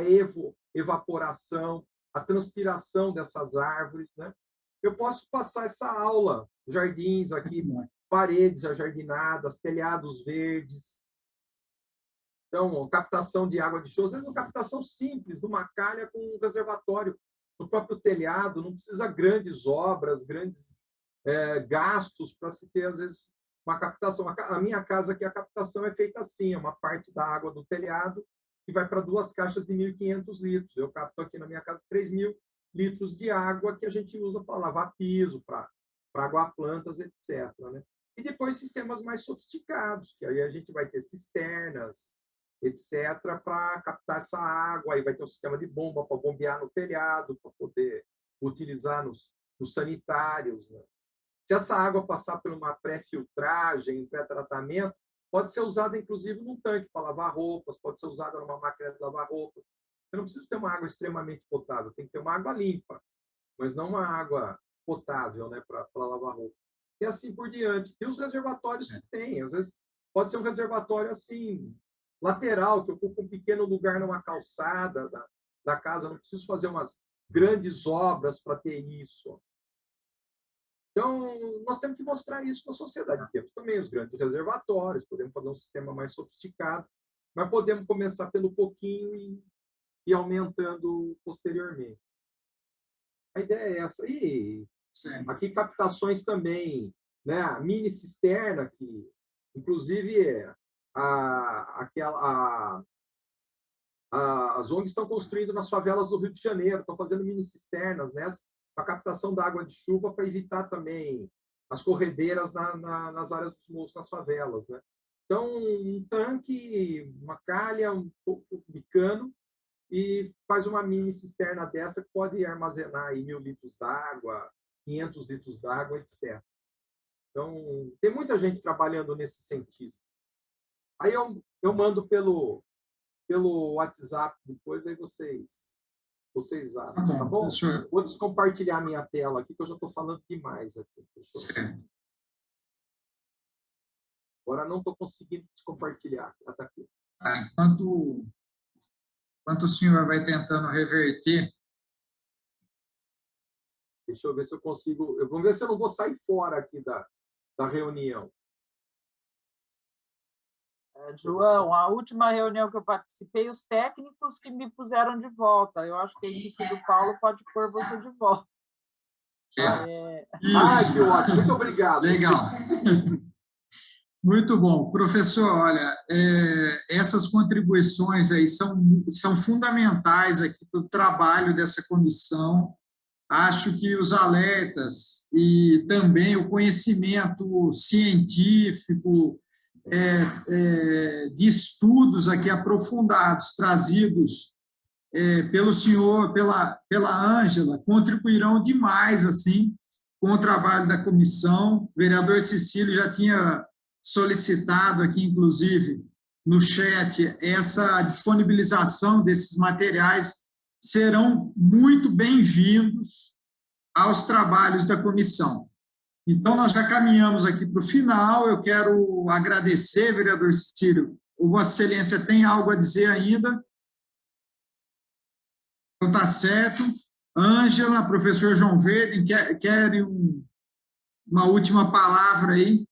evaporação, a transpiração dessas árvores, né? Eu posso passar essa aula, jardins aqui, paredes ajardinadas, telhados verdes. Então, captação de água de chuva, às vezes uma captação simples, de uma calha com um reservatório no próprio telhado, não precisa grandes obras, grandes gastos para se ter, às vezes, uma captação. A minha casa aqui, a captação é feita assim, é uma parte da água do telhado que vai para 2 caixas de 1.500 litros. Eu capto aqui na minha casa 3.000 litros de água que a gente usa para lavar piso, para aguar plantas, etc. Né? E depois sistemas mais sofisticados, que aí a gente vai ter cisternas, etc., para captar essa água. Aí vai ter um sistema de bomba para bombear no telhado, para poder utilizar nos sanitários. Né? Se essa água passar por uma pré-filtragem, pré-tratamento, pode ser usada, inclusive, num tanque para lavar roupas, pode ser usada numa máquina de lavar roupas. Eu não preciso ter uma água extremamente potável, tem que ter uma água limpa, mas não uma água potável, né, para lavar roupa. E assim por diante. E os reservatórios que tem, às vezes pode ser um reservatório assim, lateral, que ocupa um pequeno lugar numa calçada da casa, não preciso fazer umas grandes obras para ter isso. Então, nós temos que mostrar isso para a sociedade. Temos também os grandes reservatórios, podemos fazer um sistema mais sofisticado, mas podemos começar pelo pouquinho e aumentando posteriormente. A ideia é essa. E aqui captações também, né? A mini cisterna, que inclusive as ONGs estão construindo nas favelas do Rio de Janeiro, estão fazendo mini cisternas nessa, para captação da água de chuva, para evitar também as corredeiras nas áreas dos morros, nas favelas, né? Então, um tanque, uma calha, um pouco de cano, e faz uma mini cisterna dessa que pode armazenar aí 1.000 litros d'água, 500 litros d'água, etc. Então, tem muita gente trabalhando nesse sentido. Aí eu mando pelo WhatsApp depois, aí vocês abrem, tá bom? Professor. Vou descompartilhar minha tela aqui, que eu já estou falando demais aqui. Certo. Agora não estou conseguindo descompartilhar. Tá aqui. Enquanto o senhor vai tentando reverter, deixa eu ver se eu consigo. Vamos ver se eu não vou sair fora aqui da reunião. João, a última reunião que eu participei, os técnicos que me puseram de volta. Eu acho que o Henrique do Paulo pode pôr você de volta. Que ótimo. Muito obrigado. Legal. Muito bom. Professor, olha, essas contribuições aí são fundamentais aqui para o trabalho dessa comissão. Acho que os alertas e também o conhecimento científico, de estudos aqui aprofundados, trazidos pelo senhor, pela Ângela, contribuirão demais assim, com o trabalho da comissão. O vereador Cecílio já tinha solicitado aqui, inclusive, no chat, essa disponibilização desses materiais serão muito bem-vindos aos trabalhos da comissão. Então, nós já caminhamos aqui para o final. Eu quero agradecer, vereador Cecílio. O Vossa Excelência tem algo a dizer ainda? Então, está certo. Ângela, professor João Verde, querem uma última palavra aí?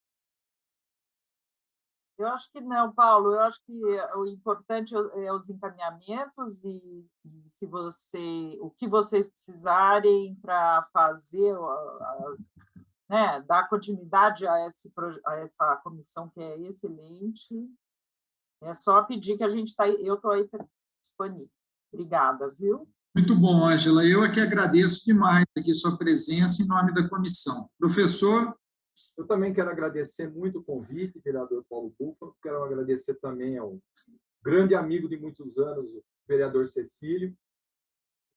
Eu acho que não, Paulo. Eu acho que o importante é os encaminhamentos e se o que vocês precisarem para fazer, né, dar continuidade a essa comissão que é excelente. É só pedir que eu estou aí disponível. Obrigada, viu? Muito bom, Ângela. Eu é que agradeço demais aqui sua presença em nome da comissão. Professor? Eu também quero agradecer muito o convite, vereador Paulo Búfalo. Quero agradecer também ao grande amigo de muitos anos, o vereador Cecílio.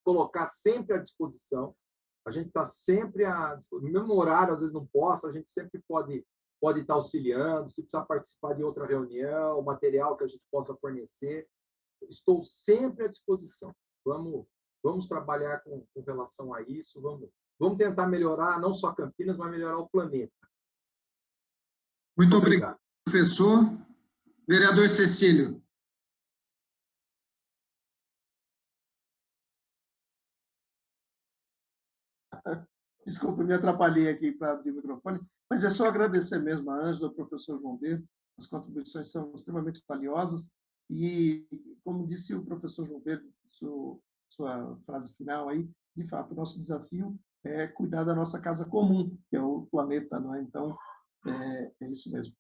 Colocar sempre à disposição. A gente está sempre no mesmo horário, às vezes não posso, a gente sempre pode estar auxiliando, se precisar participar de outra reunião, material que a gente possa fornecer. Estou sempre à disposição. Vamos trabalhar com relação a isso, vamos tentar melhorar não só Campinas, mas melhorar o planeta. Muito obrigado, professor. Vereador Cecílio. Desculpa, me atrapalhei aqui para abrir o microfone, mas é só agradecer mesmo a Ângela, ao professor João Verde. As contribuições são extremamente valiosas e, como disse o professor João Verde, sua frase final aí, de fato, o nosso desafio é cuidar da nossa casa comum, que é o planeta, não é? Então, é isso mesmo.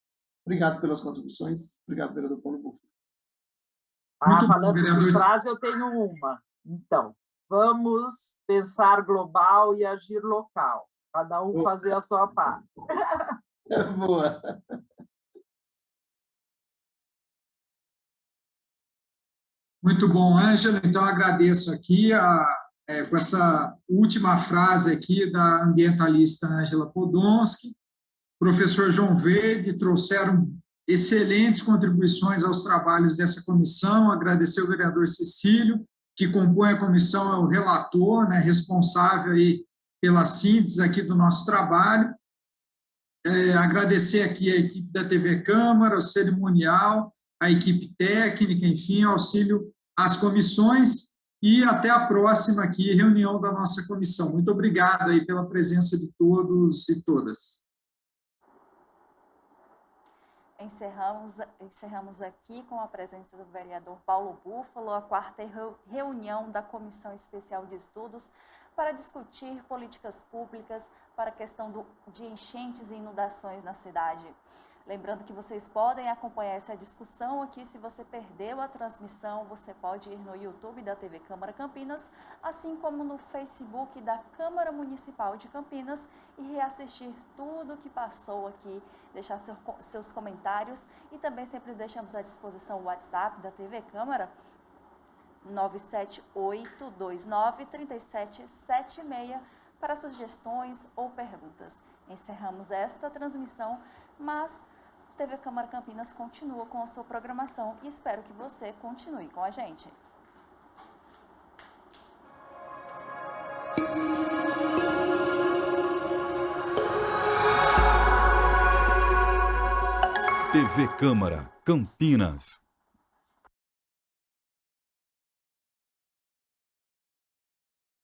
Obrigado pelas contribuições. Obrigado, vereador Paulo Búfalo. Falando de frase, eu tenho uma. Então, vamos pensar global e agir local. Cada um fazer a sua parte. Boa. Muito bom, Ângela. Então, agradeço aqui com essa última frase aqui da ambientalista Ângela Podonski. Professor João Verde, trouxeram excelentes contribuições aos trabalhos dessa comissão. Agradecer ao vereador Cecílio, que compõe a comissão, é o relator, né, responsável aí pela síntese aqui do nosso trabalho. Agradecer aqui a equipe da TV Câmara, o cerimonial, a equipe técnica, enfim, auxílio às comissões, e até a próxima aqui, reunião da nossa comissão. Muito obrigado aí pela presença de todos e todas. Encerramos aqui com a presença do vereador Paulo Búfalo, a quarta reunião da Comissão Especial de Estudos para discutir políticas públicas para a questão de enchentes e inundações na cidade. Lembrando que vocês podem acompanhar essa discussão aqui. Se você perdeu a transmissão, você pode ir no YouTube da TV Câmara Campinas, assim como no Facebook da Câmara Municipal de Campinas, e reassistir tudo que passou aqui, deixar seus comentários, e também sempre deixamos à disposição o WhatsApp da TV Câmara, 978293776, para sugestões ou perguntas. Encerramos esta transmissão, mas TV Câmara Campinas continua com a sua programação e espero que você continue com a gente. TV Câmara Campinas.